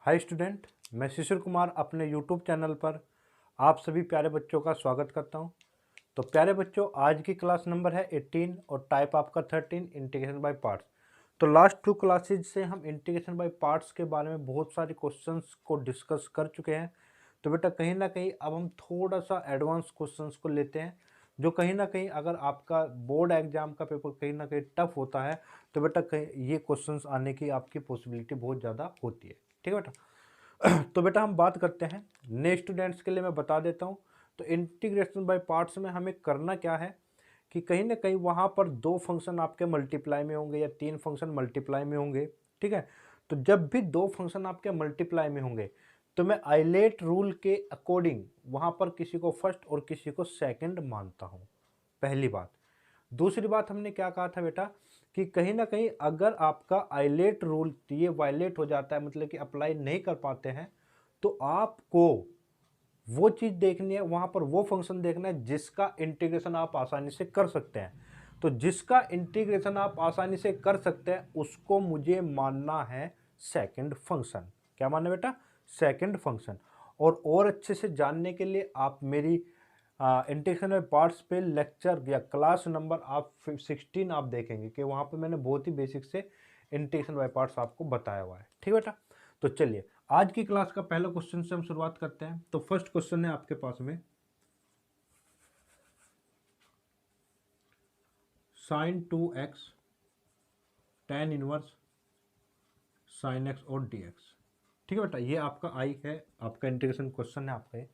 Hi student, मैं शिशिर कुमार अपने YouTube channel पर आप सभी प्यारे बच्चों का स्वागत करता हूं। तो प्यारे बच्चों, आज की क्लास नंबर है 18 और टाइप आपका 13 इंटीग्रेशन बाय पार्ट्स। तो लास्ट 2 क्लासेज से हम इंटीग्रेशन बाय पार्ट्स के बारे में बहुत सारे क्वेश्चंस को डिस्कस कर चुके हैं। तो बेटा कहीं ना कहीं अब हम थोड़ा सा एडवांस क्वेश्चंस को लेते हैं, जो कहीं ना कहीं अगर आपका बोर्ड एग्जाम का पेपर कहीं ना कहीं टफ होता है तो बेटा कहीं ये क्वेश्चंस आने की आपकी पॉसिबिलिटी बहुत ज़्यादा होती है। ठीक है बेटा। तो बेटा हम बात करते हैं नए स्टूडेंट्स के लिए, मैं बता देता हूँ। तो इंटीग्रेशन बाय पार्ट्स में हमें करना क्या है कि कहीं ना कहीं वहाँ पर 2 फंक्शन आपके मल्टीप्लाई में होंगे या 3 फंक्शन मल्टीप्लाई में होंगे। ठीक है, तो जब भी 2 फंक्शन आपके मल्टीप्लाई में होंगे तो मैं आइलेट रूल के अकॉर्डिंग वहाँ पर किसी को फर्स्ट और किसी को सेकंड मानता हूँ, पहली बात। दूसरी बात हमने क्या कहा था बेटा कि कहीं ना कहीं अगर आपका आइलेट रूल ये वायलेट हो जाता है, मतलब कि अप्लाई नहीं कर पाते हैं, तो आपको वो चीज़ देखनी है, वहाँ पर वो फंक्शन देखना है जिसका इंटीग्रेशन आप आसानी से कर सकते हैं। तो जिसका इंटीग्रेशन आप आसानी से कर सकते हैं उसको मुझे मानना है सेकंड फंक्शन। क्या मानना है बेटा? Second function. और अच्छे से जानने के लिए आप मेरी इंटीग्रेशन बाय पार्ट्स पे लेक्चर या क्लास नंबर आप 16 आप देखेंगे कि वहाँ पे मैंने बहुत ही बेसिक से इंटीग्रेशन बाय पार्ट्स आपको बताया हुआ है। ठीक है बेटा, तो चलिए आज की क्लास का पहला क्वेश्चन से हम शुरुआत करते हैं। तो फर्स्ट क्वेश्चन है आपके पास में sine 2x tan inverse sine x और dx। ठीक है बेटा, ये आपका आई है, आपका इंटीग्रेशन क्वेश्चन है आपका ये।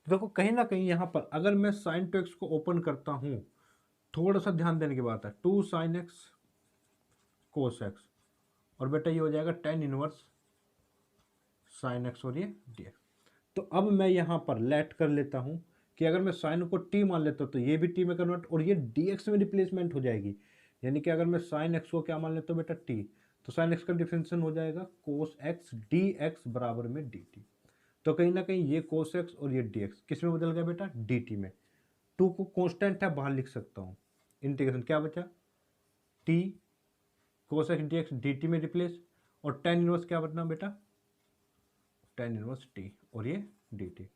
तो देखो कहीं ना कहीं यहाँ पर अगर मैं साइन 2x को ओपन करता हूँ, थोड़ा सा ध्यान देने की बात है, 2 sin x cos x, और बेटा ये हो जाएगा tan इनवर्स साइन x और ये dx। तो अब मैं यहाँ पर लेट कर लेता हूँ कि अगर मैं साइन को t मान लेता हूँ तो ये भी t में कन्वर्ट और ये dx में रिप्लेसमेंट हो जाएगी। यानी कि अगर मैं साइन x को क्या मान लेता हूँ बेटा t, तो साइन x का डिफरेंशियल हो जाएगा cos x dx बराबर में dt। तो कहीं ना कहीं ये cos x और ये dx किस में बदल गया बेटा? dt में। 2 को कांस्टेंट है बाहर लिख सकता हूँ, इंटीग्रेशन क्या बचा? t cos x dx dt में रिप्लेस, और tan इनवर्स क्या बचना बेटा? tan इनवर्स t और ये dt।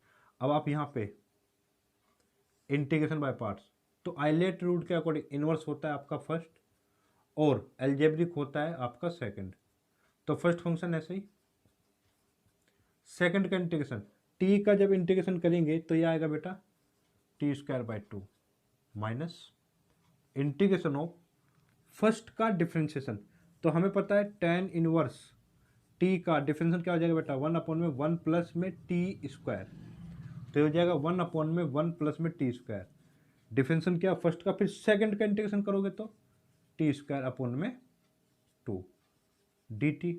अब आप यहाँ पे इंटीग्रेशन बाय पार्ट्स, तो आइलेट रूल के अकॉर्डिंग इनवर्स होता है आपका फर्स्ट और एल्जेब्रिक होता है आपका सेकंड। तो फर्स्ट फंक्शन ऐसे ही, सेकंड का इंटीग्रेशन टी का जब इंटीग्रेशन करेंगे तो ये आएगा बेटा T square by 2 minus integration of first का डिफ्रेंशिएशन। तो हमें पता है टेन इनवर्स टी का डिफ्रेंशिएशन क्या हो जाएगा बेटा? 1 अपॉन में 1 प्लस में टी स्क्वायर। तो ये हो जाएगा 1 अपॉन में 1 प्लस में टी स्क्वायर। डिफरेंशिएशन क्या फर्स्ट का, फिर सेकंड का इंटीग्रेशन करोगे तो टी स्क्वायर अपॉन में 2 dt।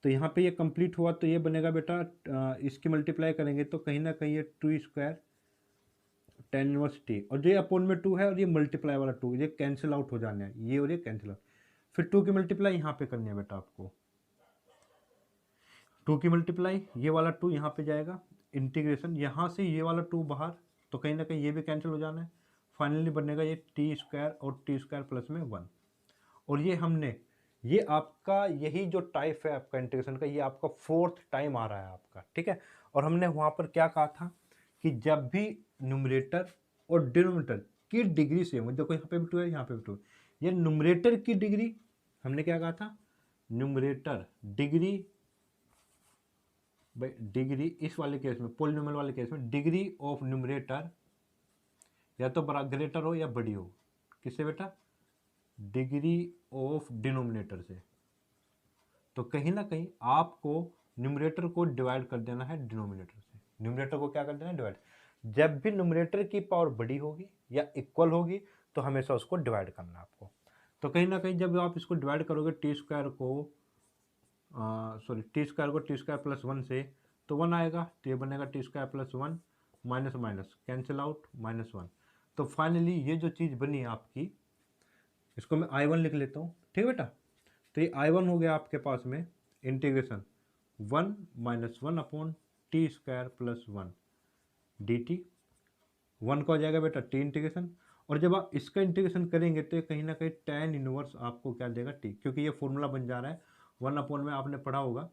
तो यहाँ पे ये कंप्लीट हुआ तो ये बनेगा बेटा, इसकी मल्टीप्लाई करेंगे तो कहीं ना कहीं ये 2 स्क्वायर टेन इनवर्स टी, और जो ये अपॉन में 2 है और ये मल्टीप्लाई वाला 2 ये कैंसिल आउट हो जाने हैं, ये और ये कैंसिल आउट। फिर 2 की मल्टीप्लाई यहाँ पे करनी है बेटा आपको, 2 की मल्टीप्लाई ये वाला 2 यहाँ पे जाएगा, इंटीग्रेशन यहाँ से ये वाला 2 बाहर, तो कहीं ना कहीं ये भी कैंसिल हो जाना है। फाइनली बनेगा ये टी स्क्वायर और टी स्क्वायर प्लस में 1। और ये हमने, ये आपका यही जो टाइप है आपका इंटीग्रेशन का, ये आपका 4th टाइम आ रहा है आपका। ठीक है, और हमने वहाँ पर क्या कहा था कि जब भी न्यूमरेटर और डिनोमिनेटर की डिग्री सेम हो, देखो यहाँ पे भी 2 है यहाँ पे भी 2 है, ये न्यूमरेटर की डिग्री, हमने क्या कहा था? न्यूमरेटर डिग्री, भाई डिग्री इस वाले केस में, पोलिनोमियल वाले केस में डिग्री ऑफ न्यूमरेटर या तो बड़ा ग्रेटर हो या बड़ी हो, किससे बेटा? डिग्री ऑफ डिनोमिनेटर से। तो कहीं ना कहीं आपको न्यूमरेटर को डिवाइड कर देना है डिनोमिनेटर से। न्यूमरेटर को क्या कर देना है? डिवाइड। जब भी न्यूमरेटर की पावर बड़ी होगी या इक्वल होगी तो हमेशा उसको डिवाइड करना है आपको। तो कहीं ना कहीं जब आप इसको डिवाइड करोगे टी स्क्वायर को टी स्क्वायर प्लस 1 से, तो 1 आएगा, तो ये बनेगा T square plus 1 minus minus cancel out -1। तो फाइनली ये जो चीज़ बनी आपकी, इसको मैं I1 लिख लेता हूँ। ठीक है बेटा, तो ये I1 हो गया आपके पास में integration 1 minus 1 upon T square plus 1 D T. 1 का हो जाएगा बेटा टी इंटीग्रेशन, और जब आप इसका इंटीग्रेशन करेंगे तो कहीं ना कहीं tan इनवर्स आपको क्या देगा? टी, क्योंकि ये फॉर्मूला बन जा रहा है 1 अपॉन में, आपने पढ़ा होगा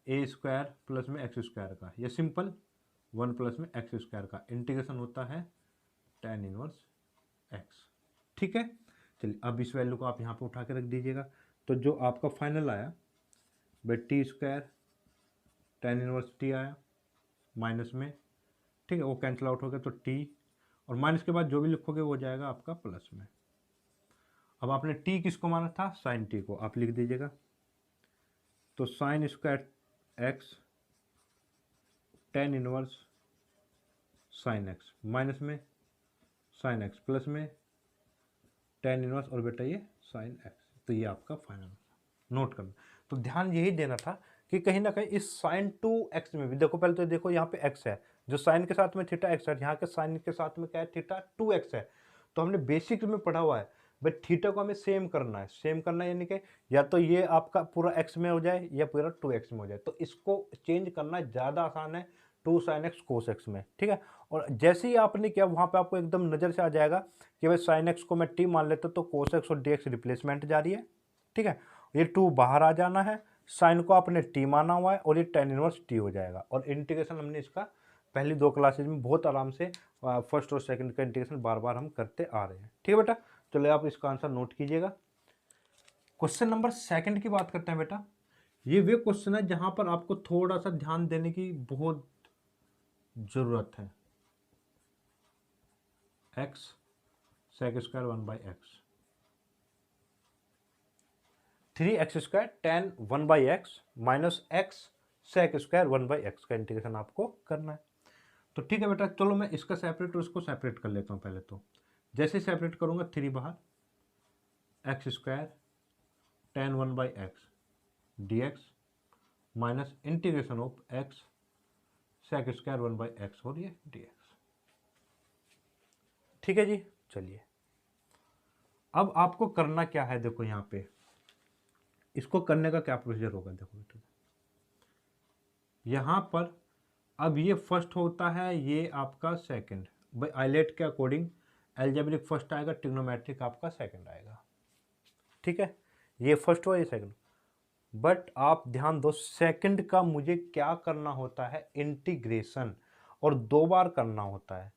ए स्क्वायर प्लस में एक्स स्क्वायर का, या सिंपल 1 प्लस में एक्स स्क्वायर का इंटीग्रेशन होता है tan इनवर्स एक्स। ठीक है, चलिए अब इस वैल्यू को आप यहाँ पे उठा के रख दीजिएगा। तो जो आपका फाइनल आया भाई T square tan inverse T आया माइनस में, ठीक है, वो कैंसिल आउट हो गया तो टी, और माइनस के बाद जो भी लिखोगे वो जाएगा आपका प्लस में। अब आपने टी किसको माना था, साइन टी को, आप लिख दीजिएगा। तो sine square x tan inverse sine x minus में साइन एक्स प्लस में tan इनवर्स और बेटा ये साइन एक्स। तो ये आपका फाइनल नोट करना। तो ध्यान यही देना था कि कहीं ना कहीं इस साइन 2x में भी देखो, पहले तो देखो यहाँ पे x है, जो साइन के साथ में थीटा x है, यहाँ के साइन के साथ में क्या है थीटा 2x है। तो हमने बेसिक में पढ़ा हुआ है भाई थीटा को हमें सेम करना है, सेम करना है यानी कि या तो ये आपका पूरा x में हो जाए या पूरा 2x में हो जाए। तो इसको चेंज करना ज़्यादा आसान है 2 sin x cos x में, ठीक है। और जैसे ही आपने किया वहाँ पे आपको एकदम नज़र से आ जाएगा कि भाई sin x को मैं t मान लेता तो cos x और dx रिप्लेसमेंट जा रही है, ठीक है। ये 2 बाहर आ जाना है, साइन को आपने t माना हुआ है और ये tan इनवर्स t हो जाएगा। और इंटीग्रेशन हमने इसका पहली 2 क्लासेज में बहुत आराम से फर्स्ट और सेकंड का इंटीग्रेशन बार बार हम करते आ रहे हैं, ठीक है बेटा। चलो आप इसका आंसर नोट कीजिएगा। क्वेश्चन नंबर 2 की बात करते हैं बेटा। ये वे क्वेश्चन है जहां पर आपको थोड़ा सा ध्यान देने की बहुत जरूरत है। x sec square 1/x 3x square tan 1/x minus x sec square 1/x का इंटीग्रेशन आपको करना है। तो ठीक है बेटा, चलो मैं इसका सेपरेट और इसको सेपरेट कर लेता हूँ पहले। तो जैसे सेपरेट करूँगा 3 बाहर x square tan 1/x dx minus integration of x sec square 1/x और ये dx। ठीक है जी, चलिए अब आपको करना क्या है, देखो यहाँ पे इसको करने का क्या प्रोसीजर होगा। देखो बेटा यहाँ पर अब ये फर्स्ट होता है, ये आपका सेकंड, भाई आइलेट के अकॉर्डिंग एल्जेब्रिक फर्स्ट आएगा, ट्रिग्नोमेट्रिक आपका सेकंड आएगा, ठीक है। ये फर्स्ट हुआ ये सेकंड, बट आप ध्यान दो सेकंड का मुझे क्या करना होता है इंटीग्रेशन, और 2 बार करना होता है।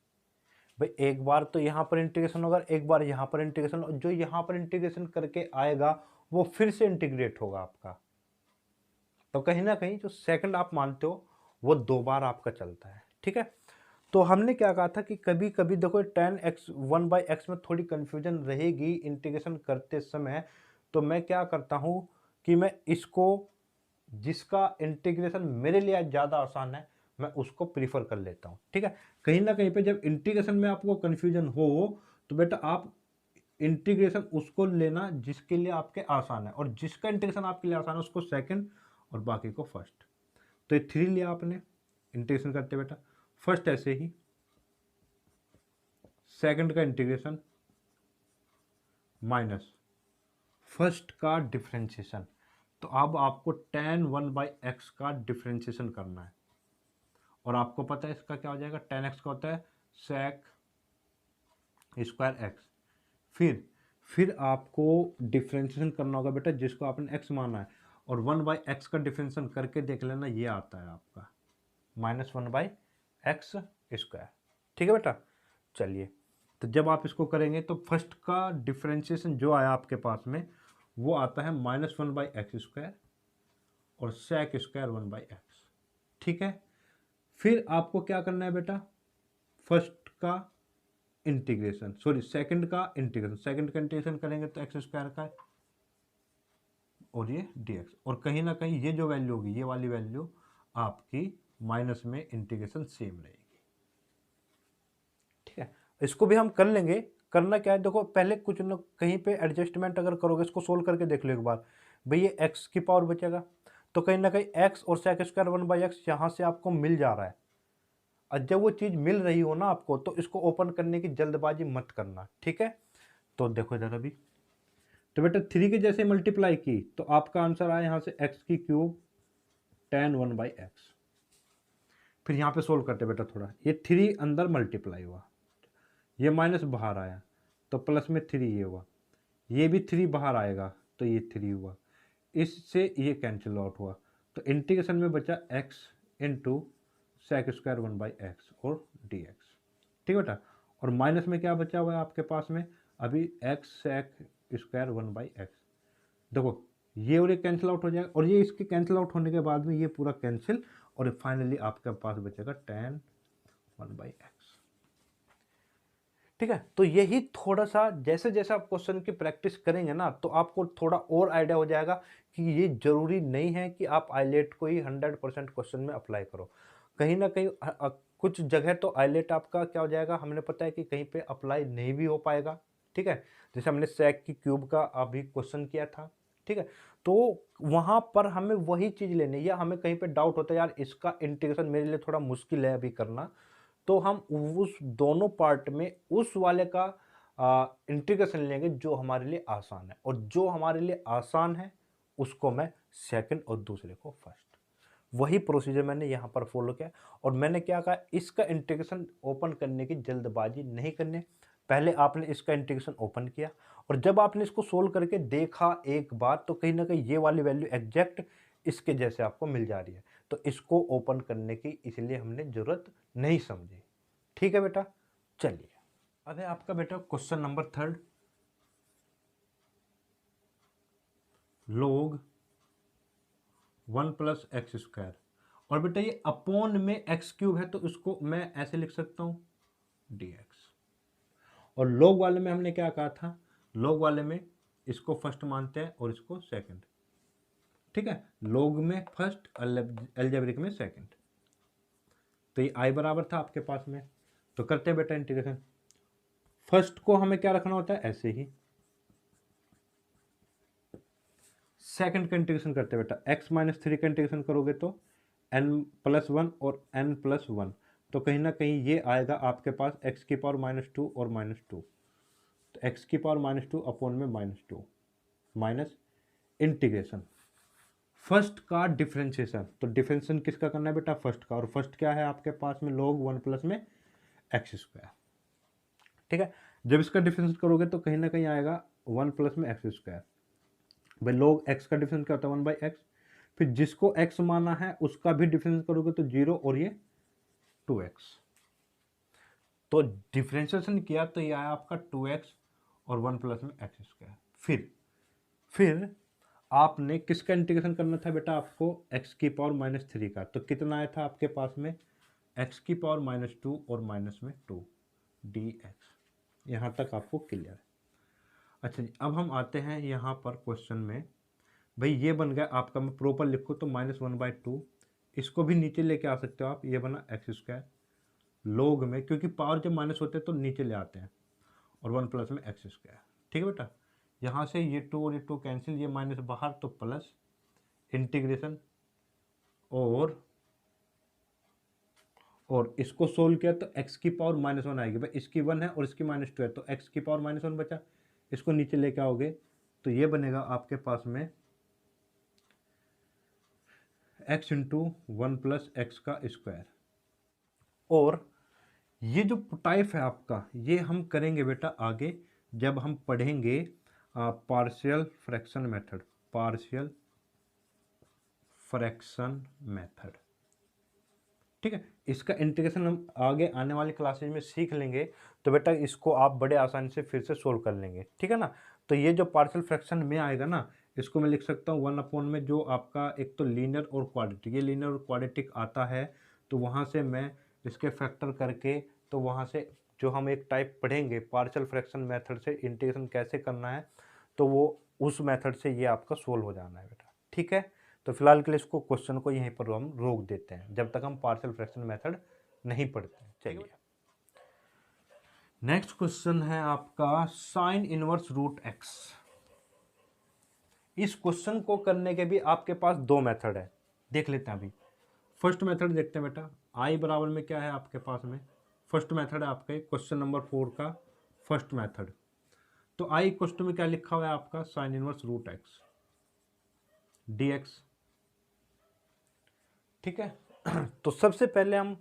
भाई एक बार तो यहाँ पर इंटीग्रेशन होगा, एक बार यहाँ पर इंटीग्रेशन, और जो यहाँ पर इंटीग्रेशन करके आएगा वो फिर से इंटीग्रेट होगा आपका। तो कहीं ना कहीं जो सेकंड आप मानते हो वो 2 बार आपका चलता है, ठीक है। तो हमने क्या कहा था कि कभी कभी देखो tan x 1/x में थोड़ी कंफ्यूजन रहेगी इंटीग्रेशन करते समय। तो मैं क्या करता हूँ कि मैं इसको जिसका इंटीग्रेशन मेरे लिए ज़्यादा आसान है मैं उसको प्रीफर कर लेता हूँ, ठीक है। कहीं ना कहीं पे जब इंटीग्रेशन में आपको कंफ्यूजन हो तो बेटा आप इंटीग्रेशन उसको लेना जिसके लिए आपके आसान है, और जिसका इंटीग्रेशन आपके लिए आसान है उसको सेकंड और बाकी को फर्स्ट। तो ये 3 लिया आपने इंटीग्रेशन करते बेटा, फर्स्ट ऐसे ही, सेकंड का इंटीग्रेशन माइनस फर्स्ट का डिफरेंशिएशन। तो अब आपको tan 1/x का डिफरेंशिएशन करना है, और आपको पता है इसका क्या हो जाएगा, tan x का होता है sec स्क्वायर x। फिर आपको डिफरेंशिएशन करना होगा बेटा जिसको आपने x माना है, और 1/x का डिफरेंशिएशन करके देख लेना, ये आता है आपका -1/x स्क्वायर, ठीक है बेटा। चलिए तो जब आप इसको करेंगे तो फर्स्ट का डिफरेंशिएशन जो आया आपके पास में वो आता है -1/x स्क्वायर और sec स्क्वायर 1/x, ठीक है। फिर आपको क्या करना है बेटा, फर्स्ट का इंटीग्रेशन, सॉरी सेकंड का इंटीग्रेशन, सेकंड का इंटीग्रेशन करेंगे तो x स्क्वायर का और ये dx, और कहीं ना कहीं ये जो वैल्यू होगी ये वाली वैल्यू आपकी माइनस में इंटीग्रेशन सेम रहेगी, ठीक है। इसको भी हम कर लेंगे। करना क्या है देखो, पहले कुछ न कहीं पे एडजस्टमेंट अगर करोगे, इसको सोल्व करके देख लो एक बार, भाई ये x की पावर बचेगा तो कहीं ना कहीं x और sec स्क्वायर 1/x यहाँ से आपको मिल जा रहा है। और जब वो चीज़ मिल रही हो ना आपको तो इसको ओपन करने की जल्दबाजी मत करना, ठीक है। तो देखो इधर अभी तो बेटा 3 के जैसे मल्टीप्लाई की तो आपका आंसर आया यहाँ से x की क्यूब tan 1/x। फिर यहाँ पे सोल्व करते बेटा थोड़ा, ये 3 अंदर मल्टीप्लाई हुआ, ये माइनस बाहर आया तो प्लस में 3 ये हुआ, ये भी 3 बाहर आएगा तो ये 3 हुआ, इससे ये कैंसिल आउट हुआ तो इंटीग्रेशन में बचा x into sec square 1/x और dx। ठीक है बेटा, और माइनस में क्या बचा हुआ है आपके पास में अभी x सेक स्क्वायर 1/x। देखो ये और ये कैंसिल आउट हो जाएगा और ये इसके कैंसिल आउट होने के बाद में ये पूरा कैंसिल, और फाइनली आपके पास बचेगा tan 1/x। ठीक है, तो यही थोड़ा सा जैसे जैसे आप क्वेश्चन की प्रैक्टिस करेंगे ना तो आपको थोड़ा और आइडिया हो जाएगा कि ये जरूरी नहीं है कि आप आईलेट को ही 100% क्वेश्चन में अप्लाई करो। कहीं ना कहीं कुछ जगह तो आईलेट आपका क्या हो जाएगा, हमने पता है कि कहीं पे अप्लाई नहीं भी हो पाएगा। ठीक है, जैसे हमने सेक की क्यूब का अभी क्वेश्चन किया था। ठीक है, तो वहां पर हमें वही चीज लेनी है, या हमें कहीं पे डाउट होता है यार इसका इंटीग्रेशन मेरे लिए थोड़ा मुश्किल है अभी करना, तो हम उस दोनों पार्ट में उस वाले का इंटीग्रेशन लेंगे जो हमारे लिए आसान है, और जो हमारे लिए आसान है उसको मैं सेकंड और दूसरे को फर्स्ट। वही प्रोसीजर मैंने यहाँ पर फॉलो किया, और मैंने क्या कहा, इसका इंटीग्रेशन ओपन करने की जल्दबाजी नहीं करनी। पहले आपने इसका इंटीग्रेशन ओपन किया, और जब आपने इसको सोल्व करके देखा एक बार, तो कहीं ना कहीं ये वाली वैल्यू एग्जैक्ट इसके जैसे आपको मिल जा रही है, तो इसको ओपन करने की इसलिए हमने जरूरत नहीं समझी। ठीक है बेटा, चलिए अब है आपका बेटा question number 3, log 1 plus x square. और बेटा ये अपॉन में एक्स क्यूब है, तो इसको मैं ऐसे लिख सकता हूं dx। और log वाले में हमने क्या कहा था, log वाले में इसको फर्स्ट मानते हैं और इसको सेकंड। ठीक है, log में फर्स्ट, अलजेब्रिक में सेकंड। तो ये i बराबर था आपके पास में, तो करते हैं बेटा इंटीग्रेशन। फर्स्ट को हमें क्या रखना होता है, ऐसे ही। सेकंड का इंटीग्रेशन करते हैं बेटा, x माइनस 3 का इंटीग्रेशन करोगे तो n+1 और n+1, तो कहीं ना कहीं ये आएगा आपके पास x की पावर -2 और -2, तो x की पावर -2 अपॉन में -2 माइनस इंटीग्रेशन फर्स्ट का डिफरेंशिएशन। तो डिफरेंशिएशन किसका करना है बेटा, फर्स्ट का, और फर्स्ट क्या है आपके पास में log 1 प्लस में एक्स स्क्वायर। ठीक है, जब इसका डिफरेंशिएट करोगे तो कहीं ना कहीं आएगा 1 प्लस में एक्स स्क्वायर। भाई log x का डिफरेंस क्या होता है, 1/x। फिर जिसको x माना है उसका भी डिफरेंस करोगे तो 0 और ये 2x। तो डिफरेंशिएशन किया तो ये आया आपका 2x और 1 प्लस में एक्स स्क्वायर। फिर आपने किसका इंटीग्रेशन करना था बेटा, आपको x की पावर -3 का, तो कितना आया था आपके पास में x की पावर -2 और माइनस में 2 dx। यहाँ तक आपको क्लियर है। अच्छा जी, अब हम आते हैं यहाँ पर क्वेश्चन में। भाई ये बन गया आपका, मैं प्रॉपर लिखूँ तो -1/2, इसको भी नीचे लेके आ सकते हो आप, ये बना एक्स स्क्वायर लोग में, क्योंकि पावर जब माइनस होते हैं तो नीचे ले आते हैं, और 1 प्लस में एक्स स्क्वायर। ठीक है बेटा, यहाँ से ये 2 और ये 2 कैंसिल, ये माइनस बाहर तो प्लस इंटीग्रेशन, और इसको सोल्व किया तो x की पावर -1 आएगी। भाई इसकी 1 है और इसकी -2 है, तो x की पावर -1 बचा, इसको नीचे लेके आओगे तो ये बनेगा आपके पास में x इंटू 1 प्लस एक्स का स्क्वायर। और ये जो टाइप है आपका, ये हम करेंगे बेटा आगे जब हम पढ़ेंगे partial fraction method, partial fraction method. ठीक है, इसका इंटीग्रेशन हम आगे आने वाली क्लासेज में सीख लेंगे, तो बेटा इसको आप बड़े आसानी से फिर से सोल्व कर लेंगे। ठीक है ना, तो ये जो पार्शियल फ्रैक्शन में आएगा ना, इसको मैं लिख सकता हूँ 1 अपॉन में जो आपका एक तो लीनियर और क्वाड्रेटिक, ये लीनियर और क्वाड्रेटिक आता है, तो वहाँ से मैं इसके फैक्टर करके, तो वहाँ से जो हम एक टाइप पढ़ेंगे पार्शियल फ्रैक्शन मेथड से इंटीग्रेशन कैसे करना है, तो वो उस मेथड से ये आपका सोल्व हो जाना है बेटा। ठीक है, तो फिलहाल के लिए इसको क्वेश्चन को यहीं पर हम रोक देते हैं जब तक हम पार्शियल फ्रैक्शन मेथड नहीं पढ़ते हैं। चलिए नेक्स्ट क्वेश्चन है आपका साइन इनवर्स रूट एक्स। इस क्वेश्चन को करने के भी आपके पास दो मेथड है, देख लेते हैं अभी। फर्स्ट मेथड देखते हैं बेटा, आई बराबर में क्या है आपके पास में, फर्स्ट मेथड है आपके क्वेश्चन नंबर 4 का फर्स्ट मेथड। तो आई क्वेश्चन में क्या लिखा हुआ है आपका, sine inverse root x dx। ठीक है, तो सबसे पहले हम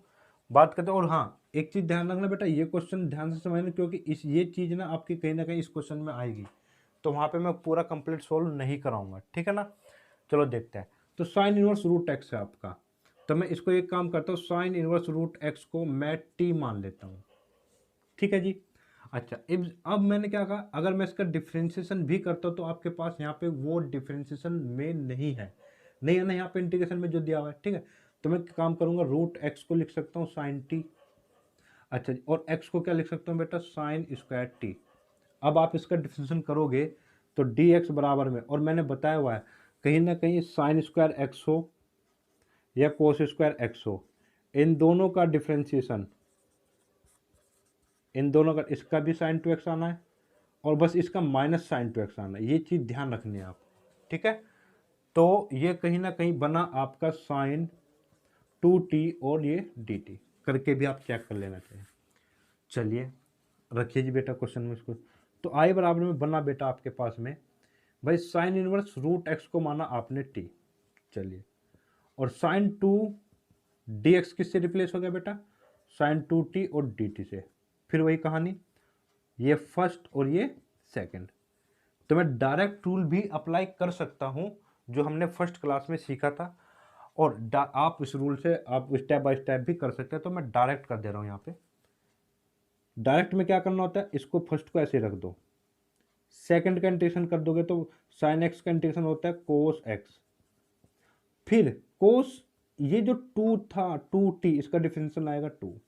बात करते हैं, और हाँ एक चीज ध्यान रखना बेटा, ये क्वेश्चन ध्यान से समझना, क्योंकि ये चीज ना आपकी कहीं ना कहीं इस क्वेश्चन में आएगी, तो वहां पे मैं पूरा कंप्लीट सोल्व नहीं कराऊंगा। ठीक है ना, चलो देखते हैं। तो साइन इनवर्स रूट एक्स है आपका। तो मैं इसको एक काम करता हूँ, साइन इनवर्स रूट एक्स को मैं टी मान लेता हूँ। ठीक है जी। अच्छा, अब मैंने क्या कहा, अगर मैं इसका डिफ्रेंशिएशन भी करता हूँ तो आपके पास यहाँ पे वो डिफ्रेंशिएशन में नहीं है ना, यहाँ पे इंटीग्रेशन में जो दिया हुआ है। ठीक है, तो मैं काम करूँगा, रूट एक्स को लिख सकता हूँ साइन टी। अच्छा, और एक्स को क्या लिख सकता हूँ बेटा, साइन स्क्वायर टी। अब आप इसका डिफ्रेंशिएशन करोगे तो डी एक्स बराबर में, और मैंने बताया हुआ है कहीं ना कहीं साइन स्क्वायर एक्स हो या कोस स्क्वायर एक्स हो, इन दोनों का डिफ्रेंशिएशन, इन दोनों का, इसका भी साइन टू एक्स आना है और बस इसका माइनस साइन टू एक्स आना है। ये चीज़ ध्यान रखनी है आप। ठीक है, तो ये कहीं ना कहीं बना आपका साइन टू टी और ये डी टी, करके भी आप चेक कर लेना चाहिए। चलिए रखिए जी बेटा क्वेश्चन में इसको। तो आई बराबर में बना बेटा आपके पास में भाई साइन इनवर्स रूट एक्स को माना आपने टी। चलिए, और साइन टू डी एक्स किससे रिप्लेस हो गया बेटा, साइन टू टी और डी टी से। फिर वही कहानी, ये फर्स्ट और ये सेकंड। तो मैं डायरेक्ट रूल भी अप्लाई कर सकता हूं जो हमने फर्स्ट क्लास में सीखा था, और आप इस रूल से आप स्टेप बाय स्टेप भी कर सकते हैं। तो मैं डायरेक्ट कर दे रहा हूं यहाँ पे। डायरेक्ट में क्या करना होता है, इसको फर्स्ट को ऐसे रख दो, सेकंड का इंटीग्रेशन कर दोगे तो साइन एक्स का इंटीग्रेशन होता है कोस एक्स, फिर कोस, ये जो टू था टू टी, इसका डिफरेंशियल आएगा टू।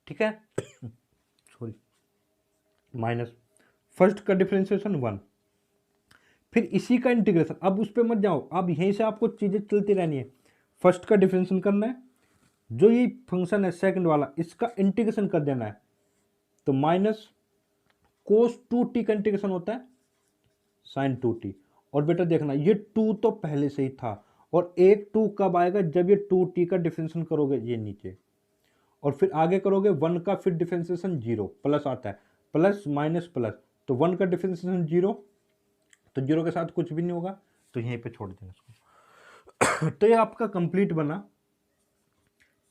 ठीक है, सॉरी, माइनस फर्स्ट का डिफरेंशिएशन वन, फिर इसी का इंटीग्रेशन। अब उस पर मत जाओ, अब यहीं से आपको चीजें चलती रहनी है। फर्स्ट का डिफरेंशिएशन करना है, जो ये फंक्शन है सेकंड वाला, इसका इंटीग्रेशन कर देना है। तो माइनस कोस टू टी का इंटीग्रेशन होता है साइन टू टी। और बेटा देखना, ये टू तो पहले से ही था, और एक टू कब आएगा, जब ये टू टी का डिफरेंशिएशन करोगे ये नीचे, और फिर आगे करोगे वन का, फिर डिफरेंशिएशन जीरो, प्लस आता है, प्लस माइनस प्लस, तो वन का डिफरेंशिएशन जीरो, तो जीरो के साथ कुछ भी नहीं होगा, तो यहीं पे छोड़ देना इसको। तो ये आपका कंप्लीट बना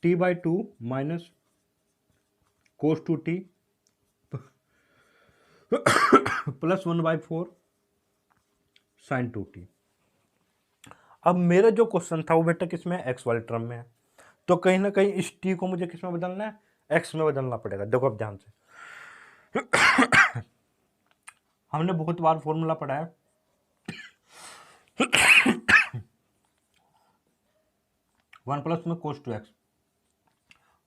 T by two minus cos two T plus one by four sine two T. अब मेरा जो क्वेश्चन था वो बेटा किसमें है, एक्स वाले टर्म में है। तो कहीं ना कहीं इस टी को मुझे किस में बदलना है, एक्स में बदलना पड़ेगा। देखो अब ध्यान से, हमने बहुत बार फॉर्मूला पढ़ा है, वन प्लस में cos two x,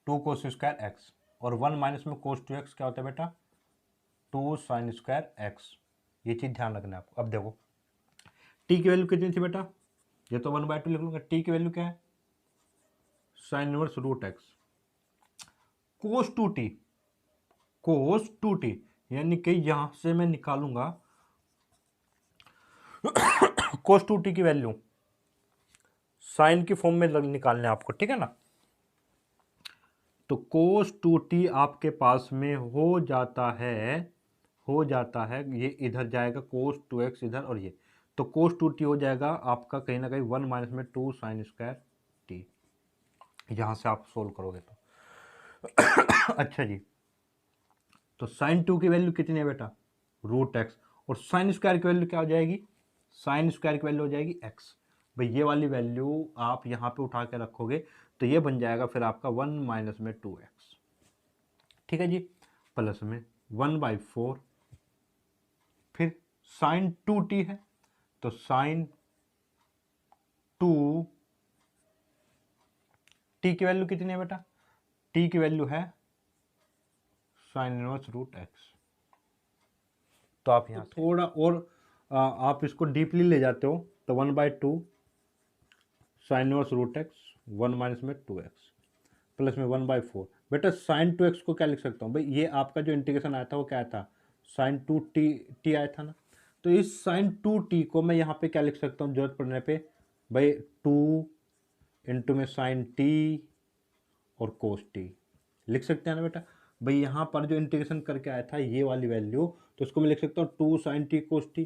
two cos square x, और वन माइनस में कोस टू एक्स क्या होता है बेटा, टू साइन स्क्वायर एक्स। ये चीज ध्यान रखना है आपको। अब देखो टी की वैल्यू कितनी थी बेटा, ये तो वन बाय टू लिख लूंगा। टी की वैल्यू क्या है, sine inverse root x cos two T, cos two T, यानी कि यहां से मैं निकालूंगा कोस टू टी की वैल्यू साइन की फॉर्म में निकालने आपको, ठीक है ना। तो कोस टू टी आपके पास में हो जाता है, ये इधर जाएगा कोस टू एक्स इधर, और ये तो कोस टू टी हो जाएगा आपका कहीं ना कहीं वन माइनस में टू साइन स्क्वायर टी। यहां से आप सोल्व करोगे तो अच्छा जी, तो साइन टू की वैल्यू कितनी है बेटा, रूट एक्स, और साइन स्क्वायर की वैल्यू क्या हो जाएगी, साइन स्क्वायर की वैल्यू हो जाएगी एक्स। भाई ये वाली वैल्यू आप यहाँ पे उठा के रखोगे तो ये बन जाएगा फिर आपका वन माइनस में टू एक्स। ठीक है जी, प्लस में वन बाई फोर, फिर साइन टू टी है तो साइन टू टी की वैल्यू कितनी है बेटा, टी की वैल्यू है साइन इनवर्स रूट एक्स। तो आप यहाँ थोड़ा और आप इसको डीपली ले जाते हो तो one by two sine inverse root x, one minus में टू एक्स, प्लस में वन बाई फोर। बेटा साइन टू एक्स को क्या लिख सकता हूँ, भाई ये आपका जो इंटीग्रेशन आया था वो क्या आया था, साइन टू टी टी आया था ना। तो इस साइन टू टी को मैं यहाँ पे क्या लिख सकता हूँ जरूरत पड़ने पे, भाई टू इंटू में साइन टी और कोस टी लिख सकते हैं ना बेटा। भाई यहाँ पर जो इंटीग्रेशन करके आया था ये वाली वैल्यू, तो उसको मैं लिख सकता हूँ two sine T cos T.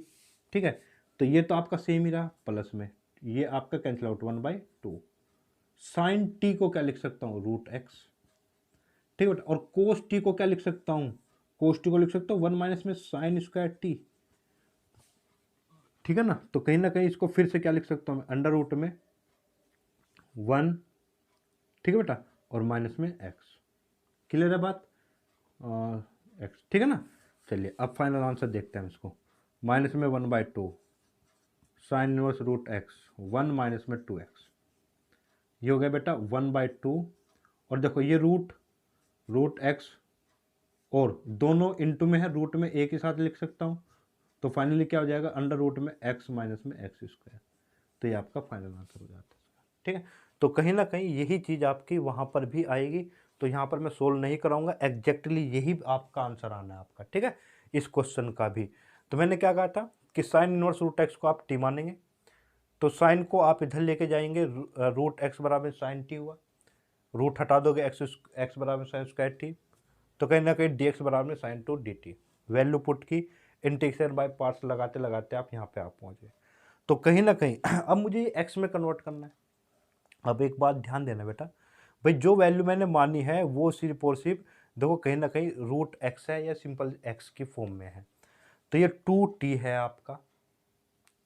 ठीक है, तो ये तो आपका सेम ही रहा, प्लस में ये आपका cancel out one by two, sine T को क्या लिख सकता हूँ रूट एक्स। ठीक है, और कोस टी को क्या लिख सकता हूँ, कोस टी को लिख सकता हूँ वन माइनस में साइन स्क्वायर टी। ठीक है ना। तो कहीं ना कहीं इसको फिर से क्या लिख सकता हूँ मैं, अंडर रूट में 1, ठीक है बेटा, और माइनस में एक्स। क्लियर है बात, एक्स, ठीक है ना। चलिए अब फाइनल आंसर देखते हैं हम इसको। माइनस में 1/2 sine inverse root x, 1 minus में 2x, ये हो गया बेटा 1/2। और देखो ये रूट एक्स और दोनों इनटू में है, रूट में एक ही साथ लिख सकता हूँ। तो फाइनली क्या हो जाएगा, अंडर रूट में x माइनस में एक्स स्क्वायर। तो ये आपका फाइनल आंसर हो जाता है, ठीक है। तो कहीं ना कहीं यही चीज़ आपकी वहाँ पर भी आएगी। तो यहाँ पर मैं सोल्व नहीं कराऊंगा, एग्जैक्टली यही आपका आंसर आना है आपका, ठीक है, इस क्वेश्चन का भी। तो मैंने क्या कहा था कि साइन इनवर्स रूट एक्स को आप टी मानेंगे, तो साइन को आप इधर लेके जाएंगे, रूट एक्स बराबर साइन टी हुआ, रूट हटा दोगे एक्स बराबर साइन स्क्वायर टी, तो कहीं ना कहीं डी एक्स बराबर sign to D T. Value put की, इंटीग्रेशन बाय पार्ट्स लगाते लगाते आप यहाँ पे आप पहुँचे। तो कहीं ना कहीं अब मुझे ये एक्स में कन्वर्ट करना है। अब एक बात ध्यान देना बेटा, भाई जो वैल्यू मैंने मानी है वो सिर्फ और सिर्फ देखो कहीं ना कहीं रूट एक्स है या सिंपल एक्स की फॉर्म में है। तो ये 2t है आपका,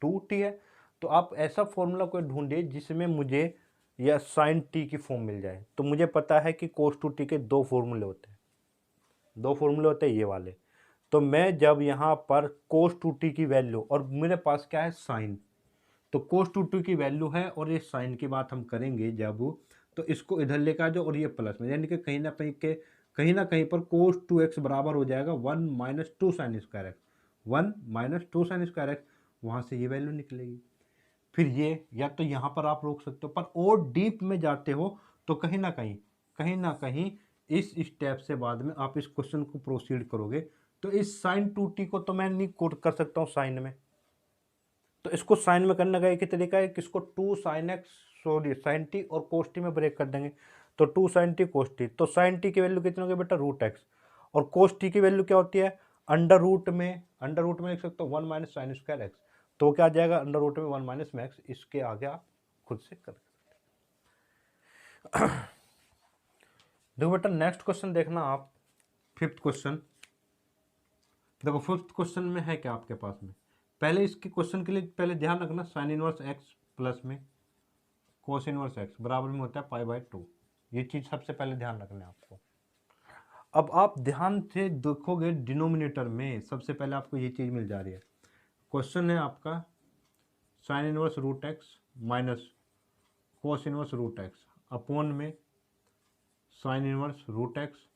2t है। तो आप ऐसा फॉर्मूला कोई ढूंढिए जिसमें मुझे या साइन टी की फॉर्म मिल जाए। तो मुझे पता है कि कोस 2t के दो फॉर्मूले होते हैं, दो फॉर्मूले होते हैं ये वाले। तो मैं जब यहाँ पर कोस 2t की वैल्यू, और मेरे पास क्या है साइन, तो कोस 2t की वैल्यू है और ये साइन की बात हम करेंगे जब, तो इसको इधर लेकर आ जाओ और ये प्लस में, यानी कि कहीं ना कहीं पर कोस 2x बराबर हो जाएगा 1 minus 2 sine square x, 1 minus 2 sine square x, वहाँ से ये वैल्यू निकलेगी। फिर ये या तो यहाँ पर आप रोक सकते हो, पर और डीप में जाते हो तो कहीं ना कहीं इस स्टेप से बाद में आप इस क्वेश्चन को प्रोसीड करोगे। तो इस साइन 2t को तो मैं नहीं कोट कर सकता हूँ साइन में, तो इसको साइन में करने का एक ही तरीका है कि इसको 2 sine x, sorry sine T और कोस टी में ब्रेक कर देंगे। तो 2 साइन टी कोस टी, तो साइन टी की वैल्यू कितनी होगी बेटा, रूट एक्स, और कोस टी की वैल्यू क्या होती है, अंडर रूट में लिख सकते हो 1 माइनस साइन स्क्वायर एक्स। तो क्या आ जाएगा, अंडर रूट में 1 माइनस में एक्स। इसके आगे आप खुद से कर देखो बेटा नेक्स्ट क्वेश्चन देखना आप, फिफ्थ क्वेश्चन। देखो फिफ्थ क्वेश्चन में है क्या आपके पास में, पहले इसके क्वेश्चन के लिए पहले ध्यान रखना, साइन इनवर्स एक्स प्लस में कोस इनवर्स एक्स बराबर में होता है π/2। ये चीज़ सबसे पहले ध्यान रखना है आपको। अब आप ध्यान से देखोगे डिनोमिनेटर में सबसे पहले आपको ये चीज़ मिल जा रही है। क्वेश्चन है आपका sine inverse root x minus cos inverse root x upon में sine inverse root x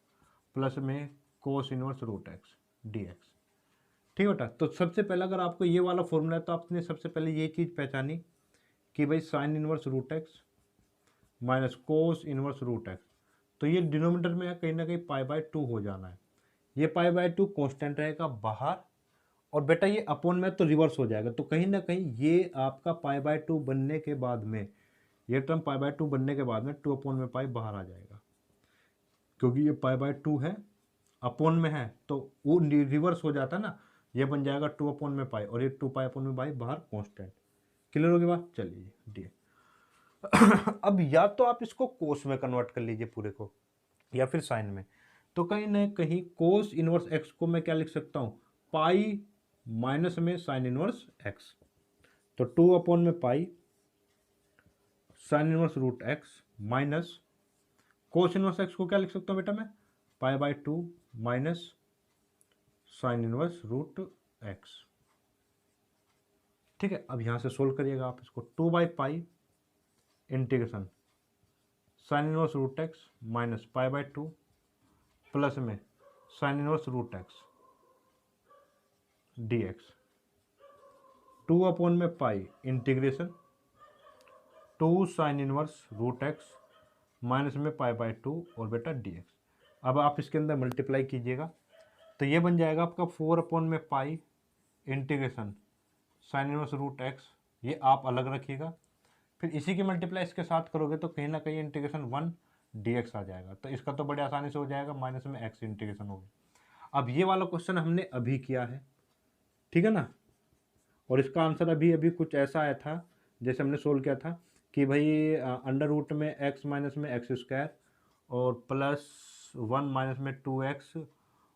plus में cos inverse root x d x. ठीक बेटा, तो सबसे पहले अगर आपको ये वाला फॉर्मूला है तो आपने सबसे पहले ये चीज़ पहचानी कि भाई sine inverse root x minus cos inverse root x, तो ये डिनोमिनेटर में कहीं ना कहीं π/2 हो जाना है। ये π/2 कांस्टेंट रहेगा बाहर, और बेटा ये अपॉन में तो रिवर्स हो जाएगा। तो कहीं ना कहीं ये आपका π/2 बनने के बाद में, ये टर्म π/2 बनने के बाद में 2/π बाहर आ जाएगा, क्योंकि ये π/2 है अपॉन में है तो वो रिवर्स हो जाता है ना, ये बन जाएगा 2/π और ये 2π बाहर कांस्टेंट। क्लियर होगी बात, चलिए डी। अब या तो आप इसको कोस में कन्वर्ट कर लीजिए पूरे को, या फिर साइन में। तो कहीं ना कहीं कोस इनवर्स एक्स को मैं क्या लिख सकता हूँ, पाई माइनस में साइन इनवर्स एक्स, तो 2/π sine inverse root x minus cos inverse x को क्या लिख सकता हूँ बेटा मैं, π/2 minus sine inverse root x. ठीक है, अब यहाँ से सोल्व करिएगा आप इसको, 2/π integration sine inverse root x minus π/2 plus में sine inverse root x d x, 2/π integration 2 sine inverse root x minus में π/2 और बेटा डी एक्स। अब आप इसके अंदर मल्टीप्लाई कीजिएगा तो ये बन जाएगा आपका 4/π integration sine inverse root x, ये आप अलग रखिएगा, फिर इसी की मल्टीप्लाई इसके साथ करोगे तो कहीं ना कहीं इंटीग्रेशन 1 dx आ जाएगा। तो इसका तो बड़े आसानी से हो जाएगा, माइनस में x इंटीग्रेशन हो गया। अब ये वाला क्वेश्चन हमने अभी किया है, ठीक है ना, और इसका आंसर अभी अभी कुछ ऐसा आया था जैसे हमने सोल्व किया था कि भाई अंडर रूट में x माइनस में एक्स स्क्वायर और प्लस 1 माइनस में 2x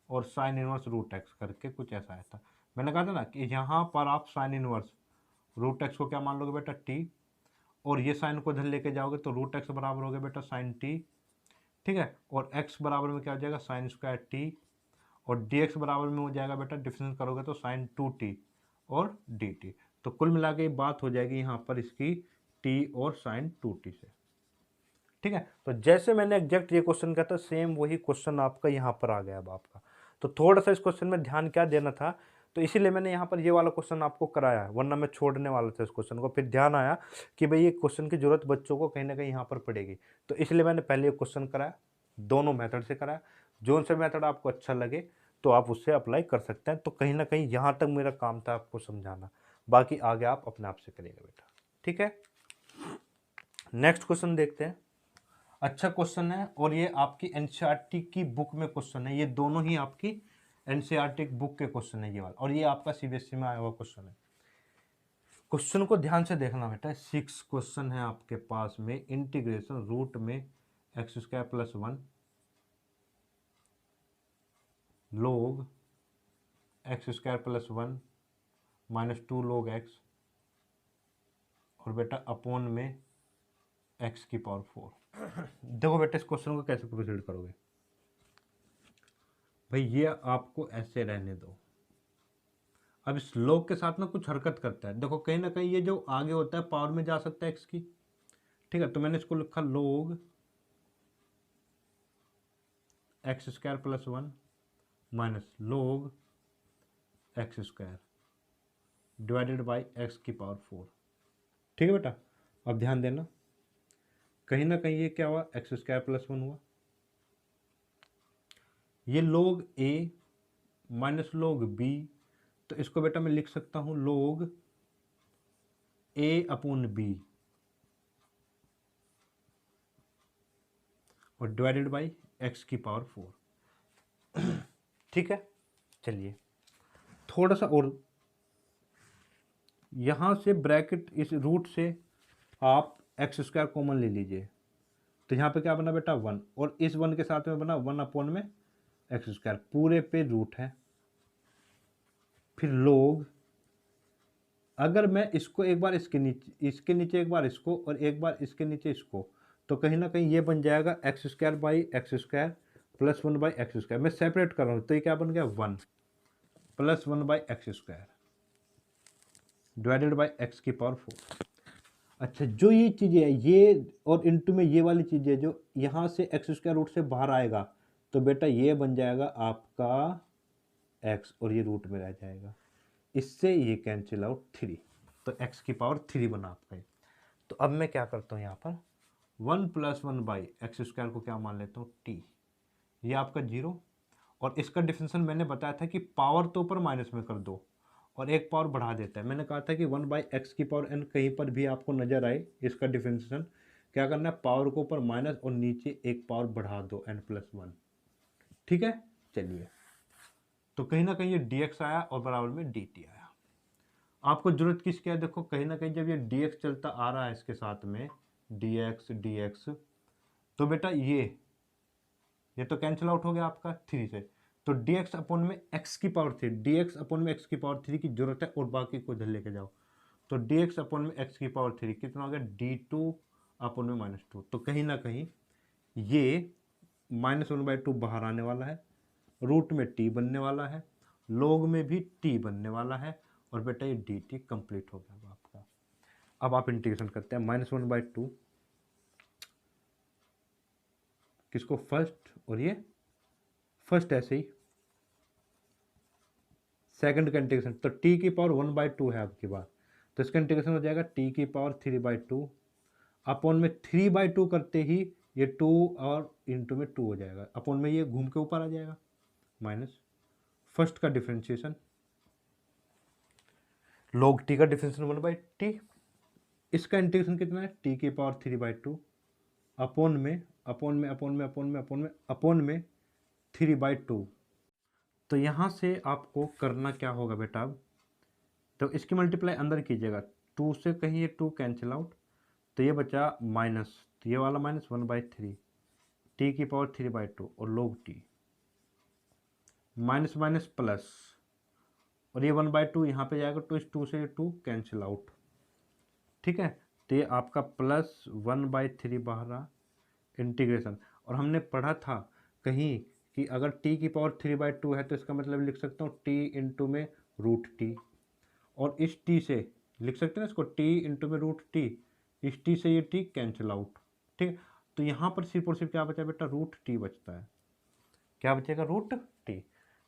और साइन इनवर्स रूट एक्स करके कुछ ऐसा आया था। मैंने कहा था ना कि यहाँ पर आप साइन इनवर्स रूट एक्स को क्या मान लोगे बेटा टी, और ये साइन को इधर लेके जाओगे तो रूट एक्स बराबर हो गया बेटा साइन टी, ठीक है, और एक्स बराबर में क्या हो जाएगा साइन स्क्वायर टी, और डी एक्स बराबर में हो जाएगा बेटा डिफरेंस करोगे तो साइन 2t और डी टी। तो कुल मिला के बात हो जाएगी यहाँ पर इसकी t और साइन 2t से, ठीक है। तो जैसे मैंने एग्जैक्ट ये क्वेश्चन किया था सेम वही क्वेश्चन आपका यहाँ पर आ गया अब आपका। तो थोड़ा सा इस क्वेश्चन में ध्यान क्या देना था, तो इसीलिए मैंने यहाँ पर ये वाला क्वेश्चन आपको कराया है, वरना मैं छोड़ने वाला था इस क्वेश्चन को। फिर ध्यान आया कि भाई ये क्वेश्चन की जरूरत बच्चों को कहीं ना कहीं यहाँ पर पड़ेगी, तो इसलिए मैंने पहले ये क्वेश्चन कराया, दोनों मेथड से कराया। जो से मेथड आपको अच्छा लगे तो आप उससे अप्लाई कर सकते हैं। तो कहीं ना कहीं यहाँ तक मेरा काम था आपको समझाना, बाकी आगे आप अपने आप से करिएगा बेटा, ठीक है। नेक्स्ट क्वेश्चन देखते हैं। अच्छा क्वेश्चन है और ये आपकी एनसीईआरटी की बुक में क्वेश्चन है, ये दोनों ही आपकी एनसीईआरटी बुक के क्वेश्चन है ये वाला, और ये आपका सीबीएसई में आया हुआ क्वेश्चन है। क्वेश्चन को ध्यान से देखना बेटा। 6 क्वेश्चन है आपके पास में, इंटीग्रेशन रूट में एक्स स्क्वायर प्लस 1 लोग एक्स स्क्वायर प्लस 1 माइनस 2 लोग एक्स, और बेटा अपॉन में एक्स की पावर 4। देखो बेटा इस क्वेश्चन को कैसे प्रोसीड करोगे भाई, ये आपको ऐसे रहने दो। अब इस लोग के साथ ना कुछ हरकत करता है, देखो कहीं ना कहीं ये जो आगे होता है पावर में जा सकता है एक्स की, ठीक है। तो मैंने इसको लिखा लोग एक्स स्क्वायर प्लस 1 माइनस लोग x square divided by x की पावर 4, ठीक है बेटा। अब ध्यान देना, कहीं ना कहीं ये क्या हुआ एक्स स्क्वायर प्लस 1 हुआ, ये लोग ए माइनस लोग बी, तो इसको बेटा मैं लिख सकता हूं लोग ए अपॉन बी और डिवाइडेड बाई एक्स की पावर 4, ठीक है। चलिए थोड़ा सा और, यहां से ब्रैकेट इस रूट से आप एक्स स्क्वायर कॉमन ले लीजिए, तो यहाँ पे क्या बना बेटा 1, और इस 1 के साथ में बना 1 अपॉन में एक्स स्क्वायर, पूरे पे रूट है। फिर लोग, अगर मैं इसको एक बार इसके नीचे एक बार इसको और एक बार इसके नीचे इसको, तो कहीं ना कहीं ये बन जाएगा x square by x square plus 1 by x square. मैं सेपरेट कर रहा हूँ तो ये क्या बन गया 1 plus 1 by x square divided by x की पावर 4। अच्छा जो ये चीज़ें है ये और इनटू में ये वाली चीज़ें जो यहाँ से एक्स स्क्वायर रूट से बाहर आएगा, तो बेटा ये बन जाएगा आपका एक्स और ये रूट में रह जाएगा, इससे ये कैंसिल आउट 3, तो एक्स की पावर 3 बना आपका ये। तो अब मैं क्या करता हूँ यहाँ पर 1 प्लस 1 बाई एक्स स्क्वायर को क्या मान लेता हूँ टी, ये आपका 0, और इसका डिफरेंशियल मैंने बताया था कि पावर तो ऊपर माइनस में कर दो और एक पावर बढ़ा देता है। मैंने कहा था कि 1 बाई एक्स की पावर एन कहीं पर भी आपको नजर आए इसका डिफरेंशियल क्या करना है, पावर को ऊपर माइनस और नीचे एक पावर बढ़ा दो n प्लस 1, ठीक है। चलिए तो कहीं ना कहीं ये dx आया और बराबर में dt आया। आपको जरूरत किसकी है, देखो कहीं ना कहीं जब ये dx चलता आ रहा है इसके साथ में dx तो बेटा ये तो कैंसिल आउट हो गया आपका 3 से, तो dx अपॉन में x की पावर 3, dx अपॉन में x की पावर 3 की जरूरत है और बाकी को इधर लेके जाओ, तो dx अपॉन में x की पावर 3 कितना हो गया d2 अपॉन में -2। तो कहीं ना कहीं ये -1/2 बाहर आने वाला है, रूट में t बनने वाला है, लोग में भी t बनने वाला है, और बेटा ये dt कंप्लीट हो गया आपका। अब आप इंटीग्रेशन करते हैं -1/2 किसको फर्स्ट, और ये फर्स्ट ऐसे ही सेकंड का इंटीग्रेशन, तो t की पावर 1/2 है आपके पास, तो इसका इंटीग्रेशन हो जाएगा t की पावर 3/2 अपॉन में 3/2 करते ही ये 2 और इंटू में 2 हो जाएगा, अपॉन में ये घूम के ऊपर आ जाएगा माइनस फर्स्ट का डिफरेंशिएशन log t का डिफरेंशिएशन 1/t, इसका इंटीग्रेशन कितना है t की पावर 3/2 अपॉन में 3/2। तो यहाँ से आपको करना क्या होगा बेटा, अब तो इसकी मल्टीप्लाई अंदर कीजिएगा, 2 से कहीं ये 2 कैंसिल आउट, तो ये बचा माइनस, तो ये वाला माइनस 1/3 t की पावर 3/2 और log t minus minus plus, और ये 1/2 यहाँ पे जाएगा तो इस 2 से 2 कैंसिल आउट, ठीक है। तो ये आपका +1/3 बाहर आ इंटीग्रेशन। और हमने पढ़ा था कहीं कि अगर t की पावर 3/2 है तो इसका मतलब लिख सकता हूँ t इंटू में √t। और इस t से लिख सकते हैं ना इसको t इंटू में √t। इस t से ये t कैंसिल आउट। ठीक। तो यहाँ पर सिर्फ और सिर्फ क्या बचा बेटा, √t बचता है। क्या बचेगा, √t।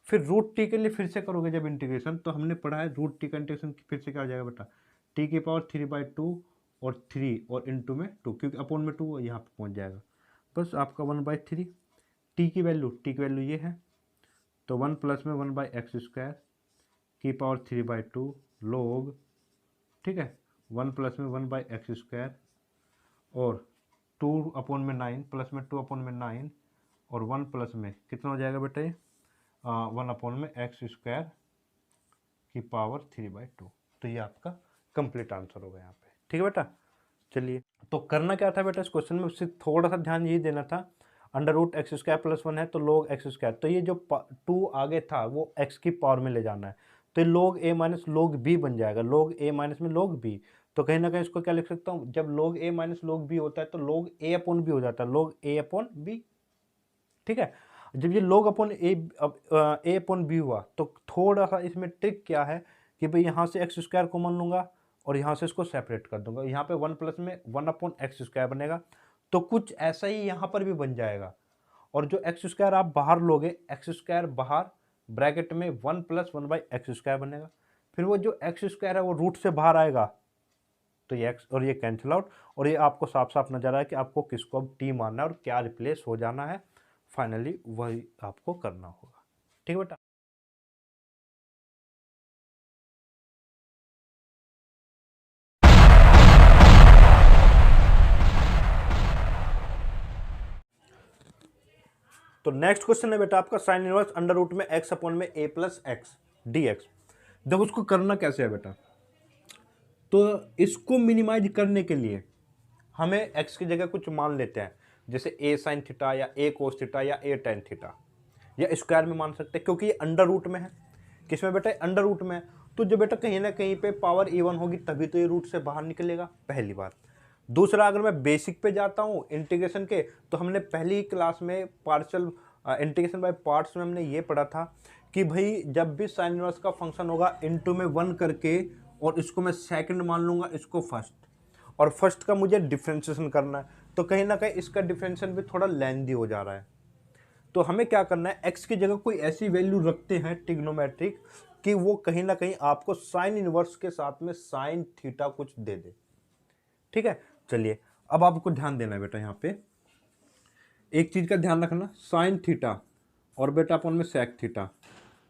फिर √t के लिए फिर से करोगे जब इंटीग्रेशन, तो हमने पढ़ा है √t का इंटीग्रेशन फिर से क्या हो जाएगा बेटा, t की पावर 3/2 और 3 और इंटू में 2, क्योंकि अपॉन में 2 यहाँ पे पहुँच जाएगा। बस आपका 1/3। t की वैल्यू ये है, तो 1 प्लस में 1/x² की पावर 3/2 लोग, ठीक है, 1 प्लस में 1/x² और 2/9 प्लस में 2/9 और 1 प्लस में कितना हो जाएगा बेटा ये 1/x² की पावर 3/2। तो ये आपका कंप्लीट आंसर होगा यहाँ पे। ठीक है बेटा। चलिए, तो करना क्या था बेटा इस क्वेश्चन में, उससे थोड़ा सा ध्यान यही देना था, √x² + 1 है तो log x², तो ये जो 2 आगे था वो x की पावर में ले जाना है, तो ये log a minus log b बन जाएगा, log a माइनस में log b। तो कहीं ना कहीं इसको क्या लिख सकता हूँ, जब log a minus log b होता है तो log a/b हो जाता है, log a/b। ठीक है। जब ये log a/b हुआ तो थोड़ा सा इसमें ट्रिक क्या है कि भाई यहाँ से x² कॉमन लूंगा और यहाँ से इसको सेपरेट कर दूंगा, यहाँ पे 1 प्लस में 1/x² बनेगा, तो कुछ ऐसा ही यहाँ पर भी बन जाएगा। और जो x² आप बाहर लोगे, x² बाहर ब्रैकेट में 1 प्लस 1/x² बनेगा, फिर वो जो x² है वो रूट से बाहर आएगा, तो ये x और ये कैंसिल आउट, और ये आपको साफ साफ नजर आया कि आपको किसको अब t मानना है और क्या रिप्लेस हो जाना है, फाइनली वही आपको करना होगा। ठीक है बेटा। तो नेक्स्ट क्वेश्चन है बेटा आपका साइन इनवर्स अंडर रूट में x अपॉन में a प्लस एक्स dx। देखो उसको करना कैसे है बेटा, तो इसको मिनिमाइज करने के लिए हमें x की जगह कुछ मान लेते हैं, जैसे a साइन थीटा या a कोस थीटा या a टेन थीटा, या स्क्वायर में मान सकते हैं, क्योंकि ये अंडर रूट में है। किसमें बेटा, अंडर रूट में है। तो जो बेटा कहीं ना कहीं पे पावर इवन होगी तभी तो ये रूट से बाहर निकलेगा, पहली बात। दूसरा, अगर मैं बेसिक पे जाता हूँ इंटीग्रेशन के, तो हमने पहली क्लास में पार्शियल इंटीग्रेशन बाय पार्ट्स में हमने ये पढ़ा था कि भाई जब भी साइन इनवर्स का फंक्शन होगा इनटू में 1 करके, और इसको मैं सेकंड मान लूंगा, इसको फर्स्ट, और फर्स्ट का मुझे डिफ्रेंशिएशन करना है, तो कहीं ना कहीं इसका डिफ्रेंशिएशन भी थोड़ा लेंथी हो जा रहा है। तो हमें क्या करना है, x की जगह कोई ऐसी वैल्यू रखते हैं ट्रिग्नोमेट्रिक कि वो कहीं ना कहीं आपको साइन इनवर्स के साथ में साइन थीटा कुछ दे दे। ठीक है। चलिए, अब आपको ध्यान देना है बेटा, यहाँ पे एक चीज का ध्यान रखना, साइन थीटा और बेटा अपन में सेक थीटा,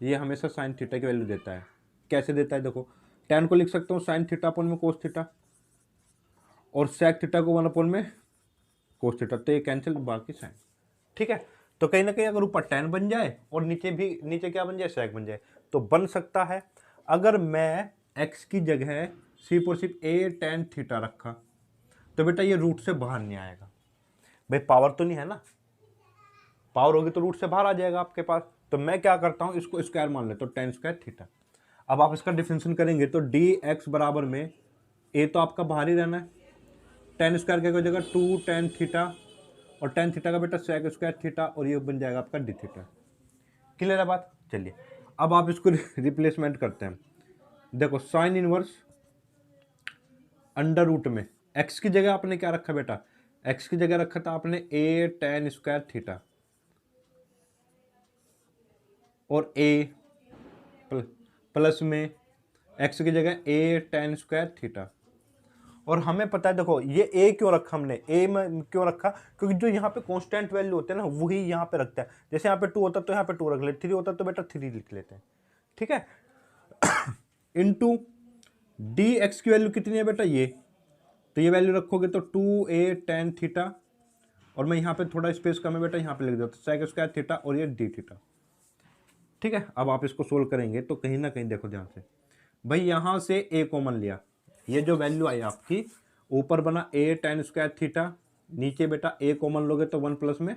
ये हमेशा साइन थीटा की वैल्यू देता है। कैसे देता है, देखो tan को लिख सकता हूँ साइन थीटा अपन में कोस थीटा, और सेक थीटा को 1 अपन में कोस थीटा, तो ये कैंसिल, बाकी साइन। ठीक है। तो कहीं ना कहीं अगर ऊपर tan बन जाए और नीचे क्या बन जाए, सेक बन जाए, तो बन सकता है। अगर मैं x की जगह सिर्फ और सिर्फ a tan थीटा रखा, तो बेटा ये रूट से बाहर नहीं आएगा। भाई पावर तो नहीं है ना, पावर होगी तो रूट से बाहर आ जाएगा आपके पास। तो मैं क्या करता हूं, इसको स्क्वायर मान लेता हूं, tan² थीटा। अब आप इसका डिफरेंशिएशन करेंगे तो dx बराबर में a तो आपका बाहर ही रहना है, tan² क्या हो जाएगा 2 tan थीटा, और tan थीटा का बेटा sec² थीटा, और ये बन जाएगा आपका d थीटा। क्लियर है बात। चलिए, अब आप इसको रिप्लेसमेंट करते हैं। देखो साइन इनवर्स अंडर रूट में x की जगह आपने क्या रखा बेटा, x की जगह रखा था आपने a tan² थीटा, और a प्लस में x की जगह a tan² थीटा। और हमें पता है, देखो ये a क्यों रखा हमने, a में क्यों रखा, क्योंकि जो यहाँ पे कांस्टेंट वैल्यू होते हैं ना वही यहाँ पे रखता है। जैसे यहाँ पे 2 होता तो यहाँ पे 2 रख लेते, 3 होता तो बेटा 3 लिख लेते हैं। ठीक है। इनटू dx की वैल्यू कितनी है बेटा, ये तो ये वैल्यू रखोगे तो 2a tan थीटा, और मैं यहाँ पे थोड़ा स्पेस कम है बेटा, यहाँ पे लिख देता हूँ sec² थीटा, और ये d थीटा। ठीक है। अब आप इसको सोल्व करेंगे तो कहीं ना कहीं देखो ध्यान से, भाई यहाँ से a कॉमन लिया, ये जो वैल्यू आई आपकी, ऊपर बना a tan² थीटा, नीचे बेटा a कॉमन लोगे तो 1 प्लस में,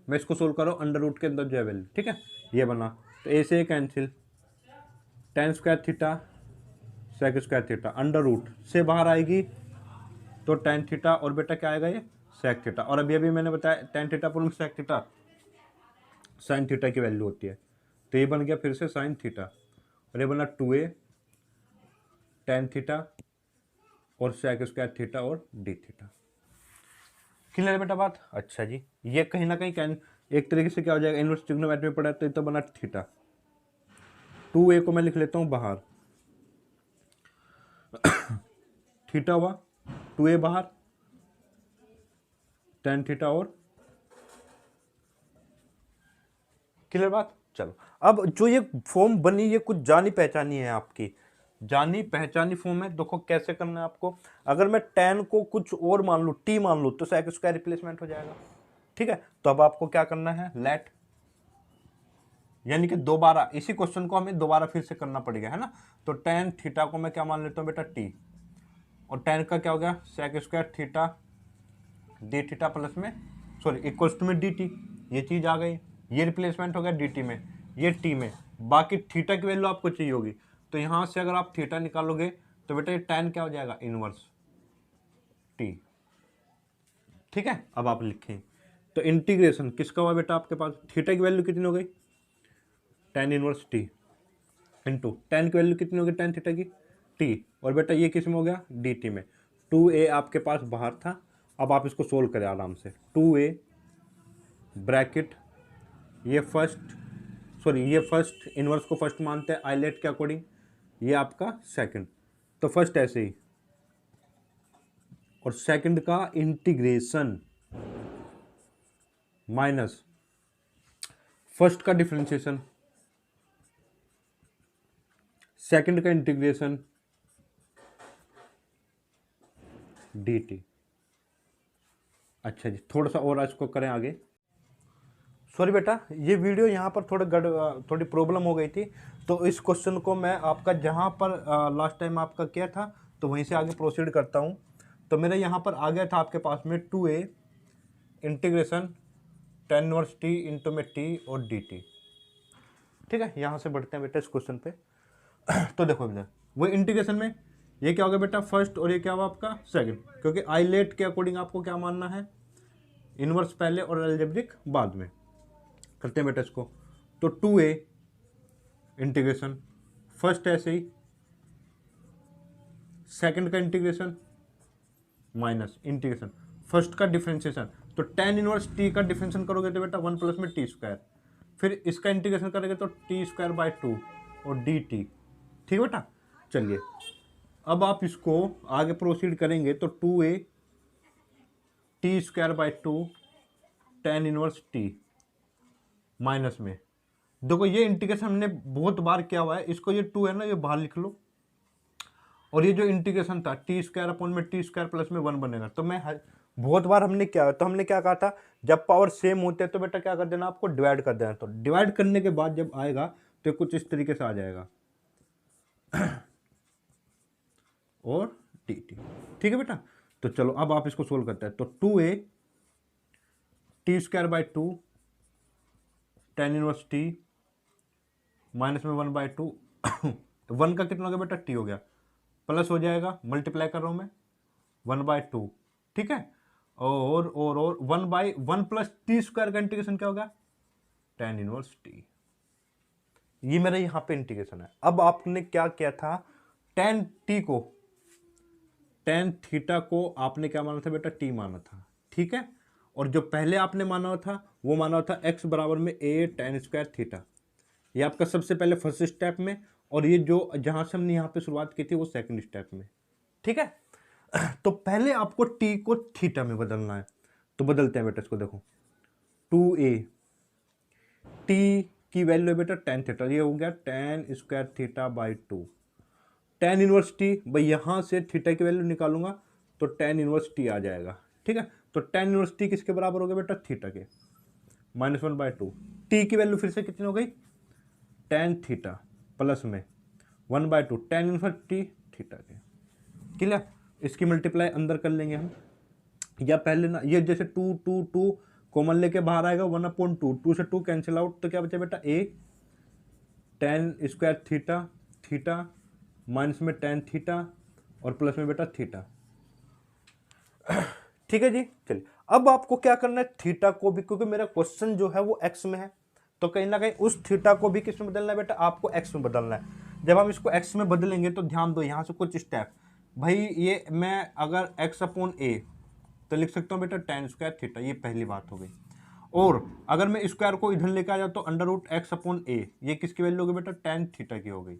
मैं इसको सोल्व करो अंडर रूट के अंदर जो है वैल्यू, ठीक है, ये बना, तो a से cancel, tan² theta sec square theta, under root से बाहर आएगी तो टेन थीटा, और बेटा क्या आएगा ये सेक थीटा। और अभी अभी मैंने बताया टेन थीटा पूर्व सेक थीटा साइन थीटा की वैल्यू होती है, तो ये बन गया फिर से साइन थीटा, और ये बना 2a टेन थीटा और सेक स्क्वायर थीटा और डी थीटा। क्लियर है बेटा बात? अच्छा जी, ये कहीं ना कहीं एक तरीके से क्या हो जाएगा, इनवर्स ट्रिग्नोमेट्री में पढ़ा तो ये तो बना थीटा। 2a को मैं लिख लेता हूं बाहर, थीटा हुआ 2a बाहर, टेन थीटा और, क्लियर बात? चलो अब जो ये फॉर्म बनी ये कुछ जानी पहचानी है आपकी, जानी पहचानी फॉर्म है। देखो कैसे करना है आपको, अगर मैं टेन को कुछ और मान लूँ, टी मान लूँ, तो सेक स्क्वायर रिप्लेसमेंट हो जाएगा। ठीक है, तो अब आपको क्या करना है, लेट, यानी कि दोबारा इसी क्वेश्चन को हमें दोबारा फिर से करना पड़ेगा, है ना। तो टेन थीटा को मैं क्या मान लेता हूँ बेटा टी, और टेन का क्या हो गया sec square theta D theta plus में सॉरी इक्वल्स टू में डी टी, ये चीज आ गई, ये रिप्लेसमेंट हो गया डी टी में, ये टी में, बाकी थीटा की वैल्यू आपको चाहिए होगी, तो यहां से अगर आप थीटा निकालोगे तो बेटा ये टेन क्या हो जाएगा इनवर्स टी। ठीक है, अब आप लिखें तो इंटीग्रेशन किसका हुआ बेटा आपके पास, थीटा की वैल्यू कितनी हो गई tan inverse T, into ten की वैल्यू कितनी होगी टेन थीटा की टी, और बेटा ये किस में हो गया डी टी में, 2a आपके पास बाहर था। अब आप इसको सोल्व करें आराम से, 2a ब्रैकेट ये फर्स्ट इनवर्स को फर्स्ट मानते हैं आइलेट के अकॉर्डिंग, ये आपका सेकंड, तो फर्स्ट ऐसे ही, और सेकंड का इंटीग्रेशन माइनस फर्स्ट का डिफरेंशिएशन, सेकंड का इंटीग्रेशन dt। अच्छा जी, थोड़ा सा और इसको करें आगे। सॉरी बेटा, ये वीडियो यहाँ पर थोड़ी प्रॉब्लम हो गई थी, तो इस क्वेश्चन को मैं आपका जहाँ पर लास्ट टाइम आपका किया था तो वहीं से आगे प्रोसीड करता हूँ। तो मेरा यहाँ पर आ गया था आपके पास में 2a integration tan inverse T into में टी और डी टी। ठीक है, यहाँ से बढ़ते हैं बेटा इस क्वेश्चन पे। तो देखो बेटा, वो इंटीग्रेशन में ये क्या होगा बेटा फर्स्ट, और ये क्या हुआ आपका सेकंड, क्योंकि आइलेट के अकॉर्डिंग आपको क्या मानना है, इनवर्स पहले और अलजेब्रिक बाद में। करते हैं बेटा इसको, तो 2a इंटीग्रेशन फर्स्ट ऐसे ही, सेकंड का इंटीग्रेशन माइनस इंटीग्रेशन फर्स्ट का डिफरेंशिएशन, तो टेन इनवर्स टी का डिफरेंशिएशन करोगे तो बेटा 1 प्लस में टी स्क्वायर, फिर इसका इंटीग्रेशन करेंगे तो टी स्क्वायर बाई 2 और डी टी। ठीक है बेटा, चलिए अब आप इसको आगे प्रोसीड करेंगे तो 2a T square by 2 tan inverse T minus में, देखो ये इंटीग्रेशन हमने बहुत बार किया हुआ है, इसको ये 2 है ना ये बाहर लिख लो, और ये जो इंटीग्रेशन था टी स्क्वायर अपॉन में टी स्क्वायर प्लस में 1 बनेगा। तो मैं बहुत बार हमने क्या कहा था, जब पावर सेम होते हैं तो बेटा क्या कर देना, आपको डिवाइड कर देना। तो डिवाइड करने के बाद जब आएगा तो कुछ इस तरीके से आ जाएगा और टी टी। ठीक है बेटा, तो चलो अब आप इसको सोल्व करते हैं, तो 2a T square by 2 tan inverse T minus में 1 बाई 2 1 का कितना हो गया बेटा टी हो गया, प्लस हो जाएगा, मल्टीप्लाई कर रहा हूं मैं 1 बाई 2। ठीक है, और 1 बाई 1 प्लस टी स्क्वायर का इंटीग्रेशन क्या होगा टेन इनवर्स टी। ये मेरा यहां पे इंटीग्रेशन है। अब आपने क्या किया था, टेन थीटा को आपने क्या माना था बेटा टी माना था। ठीक है, और जो पहले आपने माना था वो माना था x बराबर में a टेन स्क्वायर थीटा, ये आपका सबसे पहले फर्स्ट स्टेप में, और ये जो जहां से हमने यहाँ पे शुरुआत की थी वो सेकंड स्टेप में। ठीक है, तो पहले आपको t को थीटा में बदलना है, तो बदलते हैं बेटा इसको। देखो 2a t की वैल्यू है बेटा टेन थीटा, ये हो गया ten square theta by 2 tan inverse T, भाई यहां से थीटा की वैल्यू निकालूंगा तो टेन इनवर्स टी आ जाएगा। ठीक है, तो टेन इनवर्स टी किसके बराबर हो गया बेटा थीटा के, माइनस 1 बाई 2, टी की वैल्यू फिर से कितनी हो गई टेन थीटा प्लस में 1 by 2 tan inverse T theta के। क्लियर, इसकी मल्टीप्लाई अंदर कर लेंगे हम, या पहले ना ये जैसे 2 कॉमन लेके बाहर आएगा 1/2, 2 से 2 कैंसिल आउट, तो क्या बचा बेटा a ten square theta minus में टेन थीटा और प्लस में बेटा थीटा। ठीक है जी। चलिए अब आपको क्या करना है, थीटा को भी, क्योंकि मेरा क्वेश्चन जो है वो एक्स में है, तो कहीं ना कहीं उस थीटा को भी किस में बदलना है बेटा, आपको एक्स में बदलना है। जब हम इसको एक्स में बदलेंगे तो ध्यान दो यहाँ से कुछ स्टेप, भाई ये मैं अगर एक्स अपॉन ए तो लिख सकता हूँ बेटा टेन स्क्वायर थीटा, ये पहली बात हो गई। और अगर मैं स्क्वायर को इधर लेकर आ जाऊँ तो अंडर रूट एक्स अपॉन ए, ये किसकी वैल्यू होगी बेटा, टेन थीटा की हो गई।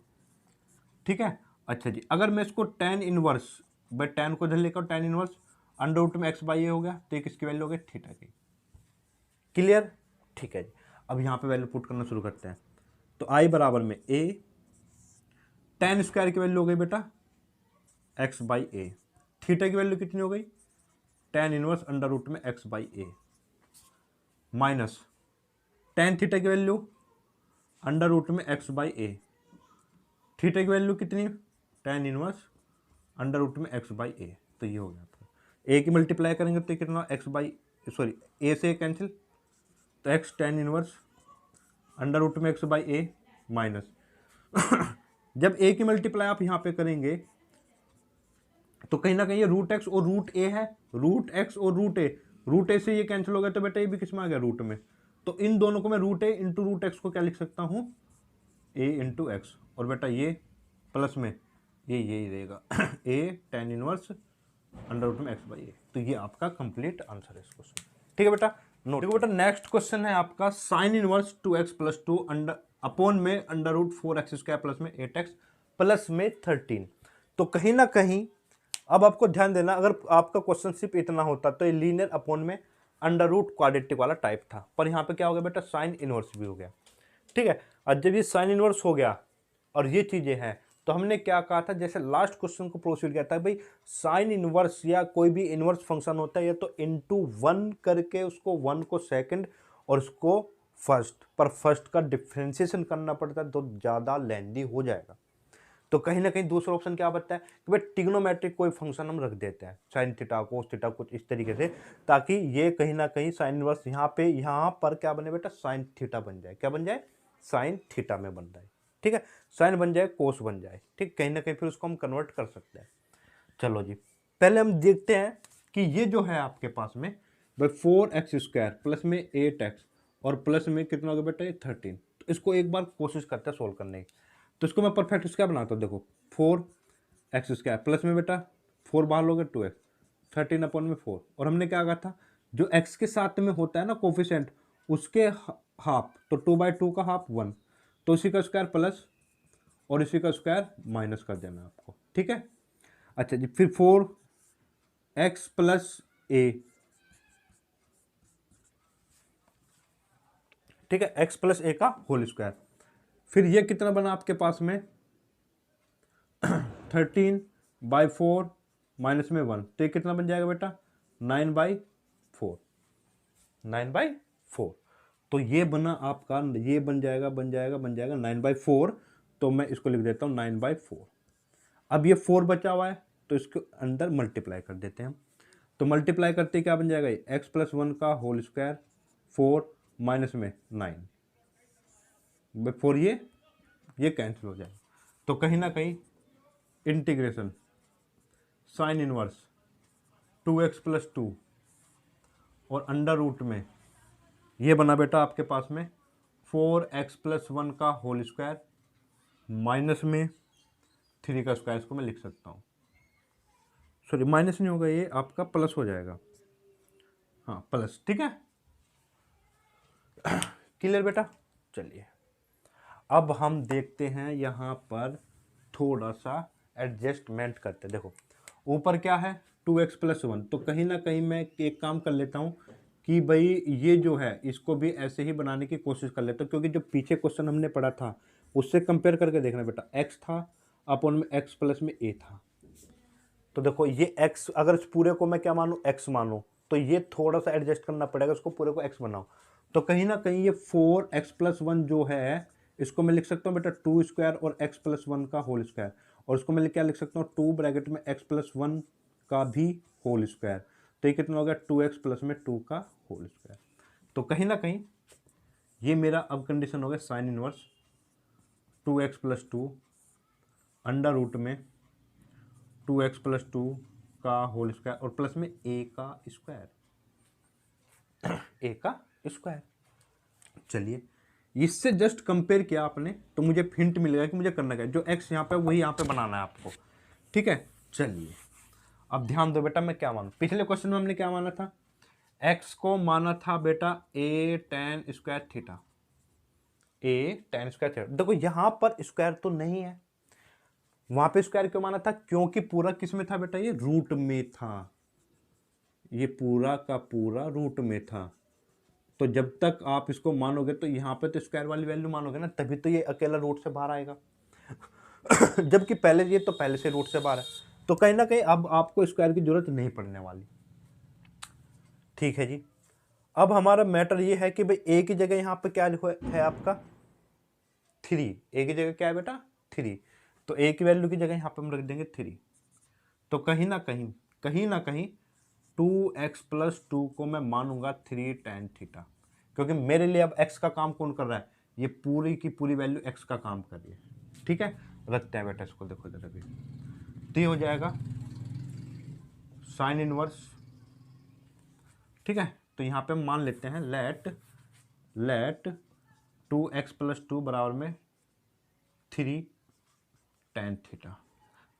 ठीक है। अच्छा जी, अगर मैं इसको टेन इनवर्स, भाई टेन को इधर लेकर टेन इनवर्स अंडर रूट में एक्स बाई ए हो गया, तो ये किसकी वैल्यू हो गई, थीटा की। क्लियर। ठीक है जी। अब यहाँ पे वैल्यू पुट करना शुरू करते हैं। तो आई बराबर में ए, टेन स्क्वायर की वैल्यू हो गई बेटा एक्स बाई ए, थीटा की वैल्यू कितनी हो गई, टेन इनवर्स अंडर रूट में x by A, minus tan theta की वैल्यू अंडर रूट में एक्स बाई ए, थीटा की वैल्यू कितनी, टेन इनवर्स अंडर रूट में एक्स बाई ए। तो ये हो गया आपका, ए की मल्टीप्लाई करेंगे तो कितना एक्स बाई, सॉरी ए से कैंसिल, तो x tan inverse under root में एक्स बाई ए माइनस जब ए की मल्टीप्लाई आप यहाँ पे करेंगे तो कहीं ना कहीं ये रूट एक्स और रूट ए है, रूट एक्स और रूट ए से ये कैंसिल हो गया, तो बेटा ये भी किस में आ गया, रूट में। तो इन दोनों को मैं रूट ए इंटू रूट एक्स को क्या लिख सकता हूँ, ए इंटू एक्स, और बेटा ये प्लस में ये रहेगा ए टेन इनवर्स अंडर रूट में एक्स बाई ए। तो ये आपका कंप्लीट आंसर है इस क्वेश्चन। ठीक है बेटा, नोट। देखो बेटा नेक्स्ट क्वेश्चन है आपका sine inverse two x plus two under upon में under root four x square plus में एट एक्स प्लस में 13। तो कहीं ना कहीं अब आपको ध्यान देना, अगर आपका क्वेश्चन सिर्फ इतना होता तो ये लीनियर अपॉन में अंडर रूट क्वाड्रेटिक वाला टाइप था, पर यहाँ पे क्या हो गया बेटा, साइन इनवर्स भी हो गया। ठीक है। और जब ये साइन इनवर्स हो गया और ये चीजें हैं, तो हमने क्या कहा था, जैसे लास्ट क्वेश्चन को प्रोसीड किया था, भाई साइन इनवर्स या कोई भी इनवर्स फंक्शन होता है या तो इनटू वन करके उसको वन को सेकंड और उसको फर्स्ट, पर फर्स्ट का डिफ्रेंसिएशन करना पड़ता है तो ज़्यादा लेंदी हो जाएगा। तो कहीं ना कहीं दूसरा ऑप्शन क्या बताता है कि भाई टिग्नोमेट्रिक कोई फंक्शन हम रख देते हैं, साइन थीटा कोस थीटा कुछ इस तरीके से, ताकि ये कहीं ना कहीं साइन इनवर्स यहाँ पर क्या बने बेटा, साइन थीटा बन जाए, क्या बन जाए, साइन थीटा में बन जाए। ठीक है, साइन बन जाए कोस बन जाए, ठीक, कहीं ना कहीं फिर उसको हम कन्वर्ट कर सकते हैं। चलो जी, पहले हम देखते हैं कि ये जो है आपके पास में भाई फोर एक्स स्क्वायर प्लस में एट एक्स और प्लस में कितना होगा बेटा, ये 13। तो इसको एक बार कोशिश करते हैं सोल्व करने की। तो इसको मैं परफेक्ट स्क्वायर बनाता हूँ। देखो फोर एक्स स्क्वायर प्लस में बेटा फोर बाहर लोगे टू एक्स, 13 अपॉन में फोर, और हमने क्या कहा था, जो एक्स के साथ में होता है ना कोफिशिएंट, उसके हाफ, तो टू बाई टू का हाफ वन, तो इसी का स्क्वायर प्लस और इसी का स्क्वायर माइनस कर देना आपको। ठीक है। अच्छा जी, फिर फोर एक्स प्लस ए, ठीक है, एक्स प्लस ए का होल स्क्वायर, फिर ये कितना बना आपके पास में 13 बाई फोर माइनस में वन, तो ये कितना बन जाएगा बेटा 9 बाई फोर, 9 बाई फोर। तो ये बना आपका, ये बन जाएगा 9 बाई फोर। तो मैं इसको लिख देता हूँ 9 बाई फोर। अब ये फोर बचा हुआ है तो इसके अंदर मल्टीप्लाई कर देते हैं हम। तो मल्टीप्लाई करते क्या बन जाएगा, एक्स प्लस वन का होल स्क्वायर फोर माइनस में 9 फोर, ये कैंसिल हो जाएगा। तो कहीं ना कहीं integration sine inverse two x plus to और अंडर रूट में ये बना बेटा आपके पास में फोर एक्स प्लस वन का होल स्क्वायर माइनस में थ्री का स्क्वायर, इसको मैं लिख सकता हूँ, सॉरी माइनस नहीं होगा, ये आपका प्लस हो जाएगा, हाँ प्लस। ठीक है, क्लियर बेटा। चलिए अब हम देखते हैं यहाँ पर थोड़ा सा एडजस्टमेंट करते हैं। देखो ऊपर क्या है टू एक्स प्लस वन, तो कहीं ना कहीं मैं एक काम कर लेता हूँ कि भाई ये जो है इसको भी ऐसे ही बनाने की कोशिश कर लेता हूँ, क्योंकि जो पीछे क्वेश्चन हमने पढ़ा था उससे कंपेयर करके देखना बेटा, एक्स था अपॉन में एक्स प्लस में ए था। तो देखो ये एक्स, अगर इस पूरे को मैं क्या मानूँ, एक्स मानूँ, तो ये थोड़ा सा एडजस्ट करना पड़ेगा, इसको पूरे को एक्स बनाओ। तो कहीं ना कहीं ये फोर एक्स प्लस वन जो है इसको मैं लिख सकता हूँ बेटा टू स्क्वायर और एक्स प्लस वन का होल स्क्वायर, और इसको मैं क्या लिख सकता हूँ टू ब्रैकेट में एक्स प्लस वन का भी होल स्क्वायर। तो ये कितना हो गया टू एक्स प्लस में टू का होल स्क्वायर। तो कहीं ना कहीं ये मेरा अब कंडीशन हो गया sine inverse two x plus two under root में 2x+2 का होल स्क्वायर और प्लस में a का स्क्वायर, a का स्क्वायर। चलिए इससे जस्ट कंपेयर किया आपने तो मुझे हिंट मिल गया कि मुझे करना क्या है। जो x यहाँ पे वही यहाँ पे बनाना है आपको, ठीक है। चलिए अब ध्यान दो बेटा, मैं क्या मानू, पिछले क्वेश्चन में हमने क्या माना था, x को माना था बेटा a tan square theta, a tan square theta. देखो यहाँ पर स्क्वायर तो नहीं है, वहां पे स्क्वायर क्यों माना था, क्योंकि पूरा किस में था बेटा, ये रूट में था, ये पूरा का पूरा रूट में था। तो जब तक आप इसको मानोगे तो यहाँ पे तो स्क्वायर वाली वैल्यू मानोगे ना, तभी तो ये अकेला रूट से बाहर आएगा। जबकि पहले ये तो पहले से रूट से बाहर है, तो कहीं ना कहीं अब आपको स्क्वायर की जरूरत नहीं पड़ने वाली। ठीक है जी। अब हमारा मैटर ये है कि भाई ए की जगह यहाँ पे क्या है आपका 3, ए की जगह क्या है बेटा 3, तो ए की वैल्यू की जगह यहाँ पे हम रख देंगे 3। तो कहीं ना कहीं 2x+2 को मैं मानूंगा 3 tan थीटा, क्योंकि मेरे लिए अब x का काम कौन कर रहा है, ये पूरी की पूरी वैल्यू x का काम कर रही है। ठीक है, रखते हैं बेटा इसको, देखो जरा भी, तो ये हो जाएगा साइन इनवर्स। ठीक है, तो यहाँ पे हम मान लेते हैं लेट 2x+2 बराबर में 3 tan थीटा।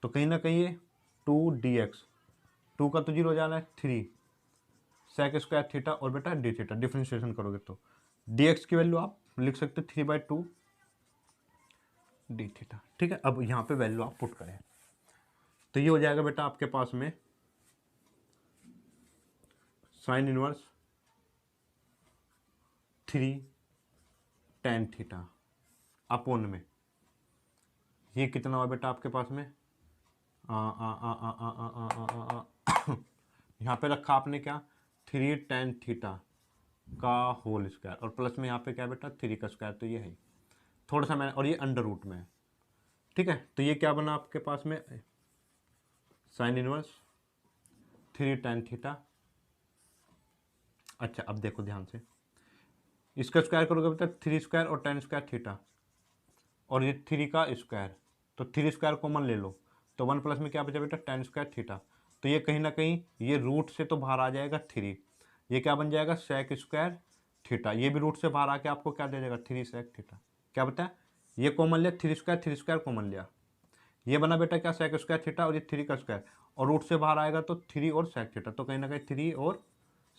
तो कहीं ना कहीं ये 2 dx, 2 का तो 0 हो जाना है, 3 sec स्क्वायर थीटा और बेटा डी थीटा, डिफ्रेंशिएशन करोगे तो dx की वैल्यू आप लिख सकते 3/2 डी थीटा। ठीक है, अब यहाँ पे वैल्यू आप पुट करें तो ये हो जाएगा बेटा आपके पास में sine inverse 3 tan theta upon में ये कितना हुआ बेटा आपके पास में यहाँ पे रखा आपने क्या 3 tan थीटा का होल स्क्वायर और प्लस में यहाँ पे क्या बेटा 3 का स्क्वायर, तो ये है थोड़ा सा मैं, और ये अंडर रूट में है। ठीक है, तो ये क्या बना आपके पास में साइन इनवर्स 3 tan थीटा। अच्छा अब देखो ध्यान से, इसका स्क्वायर करोगे बेटा 3 स्क्वायर और tan स्क्वायर थीटा और ये 3 का स्क्वायर, तो 3 स्क्वायर कॉमन ले लो तो 1 प्लस में क्या बचा बेटा tan स्क्वायर थीटा। तो ये कहीं ना कहीं ये रूट से तो बाहर आ जाएगा 3, ये क्या बन जाएगा sec स्क्वायर थीटा, ये भी रूट से बाहर आके आपको क्या दे देगा 3 sec थीटा। क्या बताया, ये कॉमन लिया 3 स्क्वायर कॉमन लिया, ये बना बेटा क्या sec स्क्वायर थीटा और ये 3 का स्क्वायर, और रूट से बाहर आएगा तो 3 और sec थीटा, तो कहीं ना कहीं 3 और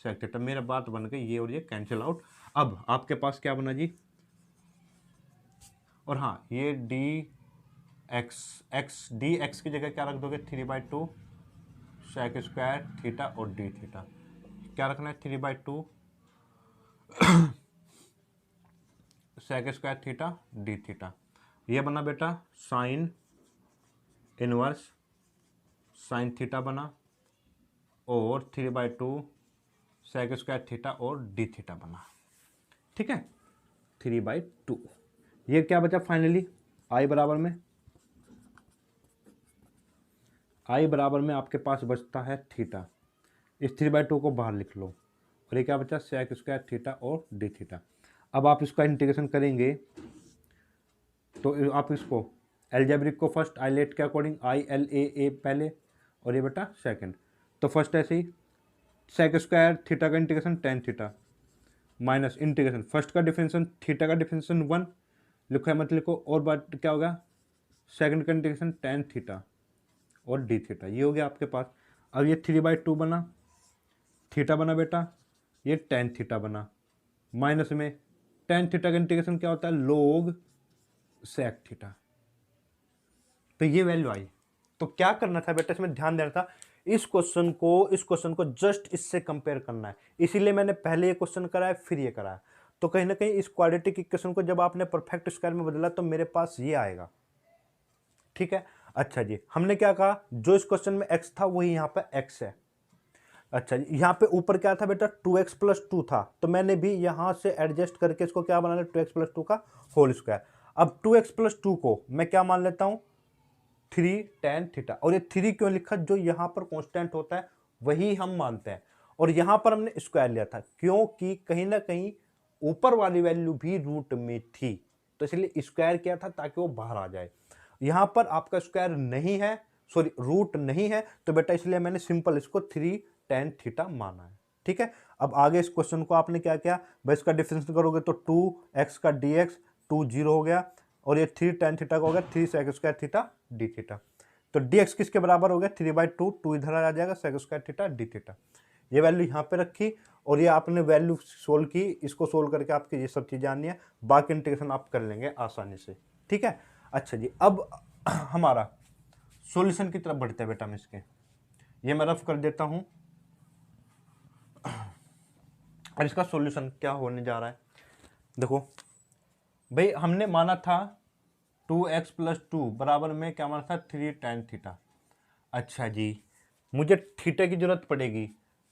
sec थीटा, मेरा बात बन गई ये और ये कैंसिल आउट। अब आपके पास क्या बना जी, और हाँ ये डी एक्स की जगह क्या रख दोगे 3/2 sec स्क्वायर थीटा और डी थीटा, क्या रखना है 3/2 sec square theta D theta. ये बना बेटा साइन इनवर्स साइन थीटा बना और 3/2 sec स्क्वायर थीटा और डी थीटा बना। ठीक है, 3/2। ये क्या बचा फाइनली आई बराबर में आपके पास बचता है थीटा, इस 3/2 को बाहर लिख लो और ये क्या बचा sec स्क्वायर थीटा और डी थीटा। अब आप इसका इंटीग्रेशन करेंगे तो आप इसको एल्जेब्रिक को फर्स्ट आइलेट के अकॉर्डिंग ILAA पहले और ये बेटा सेकंड, तो फर्स्ट ऐसे ही sec स्क्वायर थीटा का integration tan theta minus integration first का डिफरेंशिएशन थीटा का डिफरेंशिएशन 1 लिखो है मत लिखो, और बात क्या होगा सेकंड का इंटीग्रेशन tan थीटा और डी थीटा, ये हो गया आपके पास। अब ये 3/2 बना, थीटा बना बेटा, ये tan थीटा बना, माइनस में tan थीटा का इंटीग्रेशन क्या होता है log sec थीटा, तो ये वैल्यू आई। तो क्या करना था बेटा, इसमें ध्यान देना था, इस क्वेश्चन को जस्ट इससे कंपेयर करना है, इसीलिए मैंने पहले ये क्वेश्चन कराया फिर ये कराया। तो कहीं ना कहीं इस क्वाड्रेटिक इक्वेशन को जब आपने परफेक्ट स्क्वायर में बदला तो मेरे पास ये आएगा। ठीक है, अच्छा जी, हमने क्या कहा, जो इस क्वेश्चन में x था वही यहाँ पे x है। अच्छा जी, यहाँ पे ऊपर क्या था बेटा 2x+2 था, तो मैंने भी यहाँ से एडजस्ट करके इसको क्या बना लिया 2x+2 का होल स्क्वायर। अब 2x+2 को मैं क्या मान लेता हूँ 3 tan थीटा, और ये 3 क्यों लिखा, जो यहाँ पर कांस्टेंट होता है वही हम मानते हैं, और यहाँ पर हमने स्क्वायर लिया था क्योंकि कहीं ना कहीं ऊपर वाली वैल्यू भी रूट में थी, तो इसलिए स्क्वायर किया था ताकि वो बाहर आ जाए। यहाँ पर आपका स्क्वायर नहीं है, सॉरी रूट नहीं है, तो बेटा इसलिए मैंने सिंपल इसको 3 tan थीटा माना है। ठीक है, अब आगे इस क्वेश्चन को आपने क्या किया भाई, इसका डिफरेंस करोगे तो 2x का dx 2 0 हो गया, और ये 3 tan थीटा का हो गया 3 sec square theta D theta. तो dx किसके बराबर हो गया 3/2, 2 इधर आ जाएगा sec square theta D theta. ये वैल्यू यहाँ पे रखी और ये आपने वैल्यू सोल्व की, इसको सोल्व करके आपकी ये सब चीज़ जाननी है, बाकी इंटीग्रेशन आप कर लेंगे आसानी से। ठीक है, अच्छा जी, अब हमारा सॉल्यूशन की तरफ बढ़ते हैं बेटा। हम इसके ये मैं रफ कर देता हूँ और इसका सॉल्यूशन क्या होने जा रहा है। देखो भाई, हमने माना था 2x + 2 बराबर में क्या माना था 3 tan थीटा। अच्छा जी, मुझे थीटा की जरूरत पड़ेगी,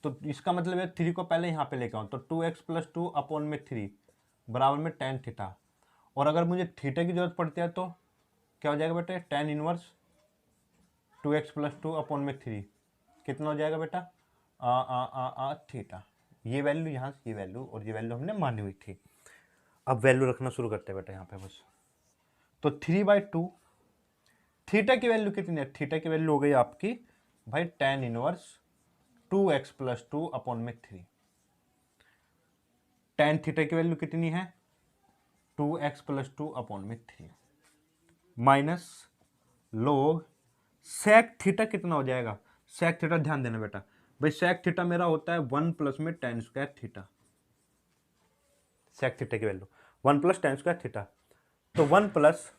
तो इसका मतलब है 3 को पहले यहाँ पे लेकर आऊँ, तो 2x + 2 अपॉन में 3 बराबर में tan थीटा। और अगर मुझे थीटा की जरूरत पड़ती है तो क्या हो जाएगा बेटा, tan इनवर्स 2x + 2 अपॉन में 3 कितना हो जाएगा बेटा, थीटा। ये वैल्यू यहाँ से, ये वैल्यू और ये वैल्यू हमने मानी हुई थी। अब वैल्यू रखना शुरू करते हैं बेटा यहाँ पे बस। तो 3/2 थीटा की वैल्यू कितनी है, थीटा की वैल्यू हो गई आपकी भाई tan इनवर्स 2x + 2 अपॉन में 3। tan थीटा की वैल्यू कितनी है 2x + 2 अपॉन में 3 माइनस log sec थीटा कितना हो जाएगा, sec थीटा ध्यान देना बेटा भाई, sec थीटा मेरा होता है 1 प्लस में tan square theta. sec theta की value 1 plus tan square theta, तो 1 प्लस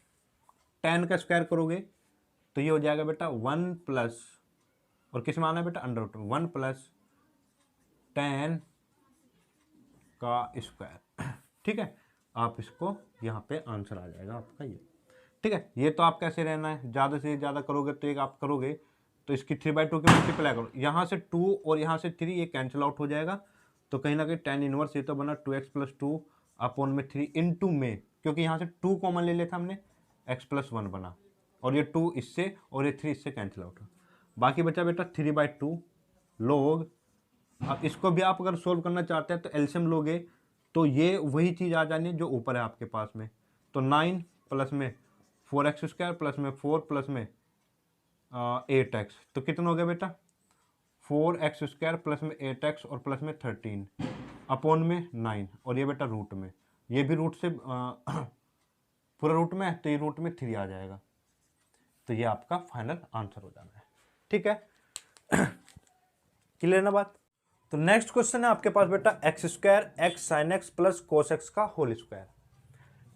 tan का स्क्वायर करोगे तो ये हो जाएगा बेटा 1 प्लस, और किस में आना है बेटा √1 प्लस tan का स्क्वायर। ठीक है, आप इसको यहाँ पे आंसर आ जाएगा आपका ये। ठीक है, ये तो आप कैसे रहना है, ज़्यादा से ज़्यादा करोगे तो एक आप करोगे तो इसकी 3/2 की मल्टीप्लाई करो, यहाँ से 2 और यहाँ से 3 ये कैंसिल आउट हो जाएगा, तो कहीं ना कहीं tan इनवर्स ये तो बना 2x + 2 अपॉन में 3 इंटू में, क्योंकि यहाँ से 2 कॉमन ले लेता हमने, x + 1 बना, और ये 2 इससे और ये 3 इससे कैंसिल आउट, बाकी बचा बेटा 3/2 log। अब इसको भी आप अगर सोल्व करना चाहते हैं तो एलसीएम लोगे तो ये वही चीज़ आ जानी है जो ऊपर है आपके पास में, तो 9 प्लस में 4x² प्लस में 4 प्लस में 8x, तो कितना हो गया बेटा 4x² प्लस में 8x और प्लस में 13 अपॉन में 9, और ये बेटा रूट में, ये भी रूट से पूरा रूट में है तो ये रूट में 3 आ जाएगा, तो ये आपका फाइनल आंसर हो जाना है। ठीक है, क्लियर ना बात। तो नेक्स्ट क्वेश्चन है आपके पास बेटा x² x sin x plus cos x का होल स्क्वायर।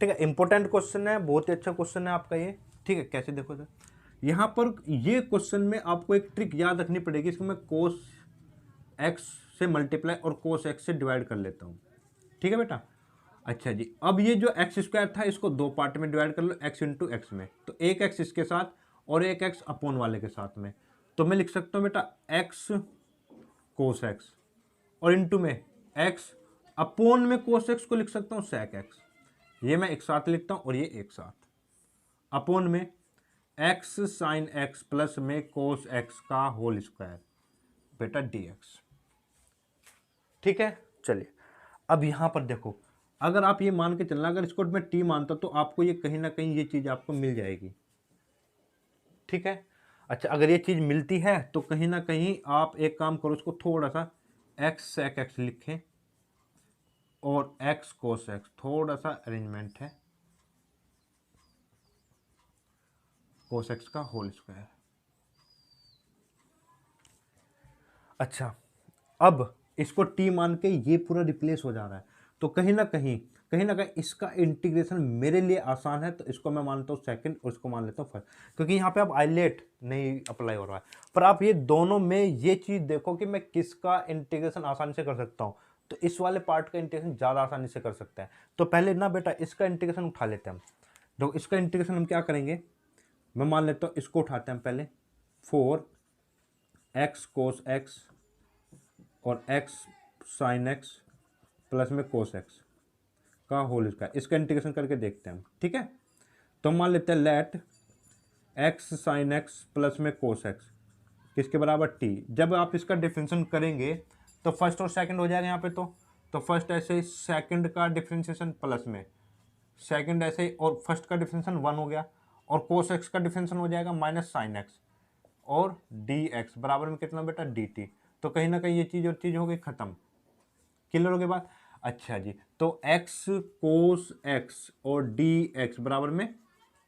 ठीक है, इंपॉर्टेंट क्वेश्चन है, बहुत ही अच्छा क्वेश्चन है आपका ये। ठीक है, कैसे देखो सर, यहाँ पर ये क्वेश्चन में आपको एक ट्रिक याद रखनी पड़ेगी, इसको मैं cos x से मल्टीप्लाई और cos x से डिवाइड कर लेता हूँ। ठीक है बेटा, अच्छा जी, अब ये जो x² था इसको दो पार्ट में डिवाइड कर लो, x इंटू एक्स में, तो एक x इसके साथ और एक x अपॉन वाले के साथ में, तो मैं लिख सकता हूँ बेटा x cos x, और इंटू में x अपॉन में cos x को लिख सकता हूँ sec x, ये मैं एक साथ लिखता हूँ और ये एक साथ, अपॉन में x sin x प्लस में cos x का होल स्क्वायर बेटा dx। ठीक है, चलिए अब यहाँ पर देखो, अगर आप ये मान के चलना, अगर इसको मैं t मानता तो आपको ये कहीं ना कहीं ये चीज़ आपको मिल जाएगी। ठीक है, अच्छा अगर ये चीज़ मिलती है तो कहीं ना कहीं आप एक काम करो, इसको थोड़ा सा x sec x लिखें और x cos x, थोड़ा सा अरेंजमेंट है, cos x का होल स्क्वायर। अच्छा, अब इसको t मान के ये पूरा रिप्लेस हो जा रहा है, तो कहीं ना कहीं इसका इंटीग्रेशन मेरे लिए आसान है, तो इसको मैं मानता हूँ सेकंड और इसको मान लेता हूँ फर्स्ट, क्योंकि यहाँ पे अब आइलेट नहीं अप्लाई हो रहा है। पर आप ये दोनों में ये चीज़ देखो कि मैं किसका इंटीग्रेशन आसानी से कर सकता हूँ, तो इस वाले पार्ट का इंटीग्रेशन ज़्यादा आसानी से कर सकते हैं। तो पहले ना बेटा इसका इंटीग्रेशन उठा लेते हैं हम। देखो इसका इंटीग्रेशन हम क्या करेंगे, मैं मान लेता हूँ इसको उठाते हैं हम पहले, 4x cos x और x sin x प्लस में cos x का होल स्क्वायर, इसका इंटीग्रेशन करके देखते हैं हम। ठीक है, तो मान लेते हैं let x sin x plus में cos x किसके बराबर t। जब आप इसका डिफरेंशिएशन करेंगे तो फर्स्ट और सेकंड हो जाएगा यहाँ पे, तो फर्स्ट ऐसे ही सेकंड का डिफरेंशिएशन प्लस में सेकंड ऐसे ही, और फर्स्ट का डिफरेंशिएशन 1 हो गया, और कोस एक्स का डिफरेंशियल हो जाएगा माइनस साइन एक्स और डी एक्स बराबर में कितना बेटा डी टी। तो कहीं ना कहीं ये चीज़ और चीज़ हो गई खत्म। क्लियर हो गई बात। अच्छा जी, तो एक्स कोस एक्स और डी एक्स बराबर में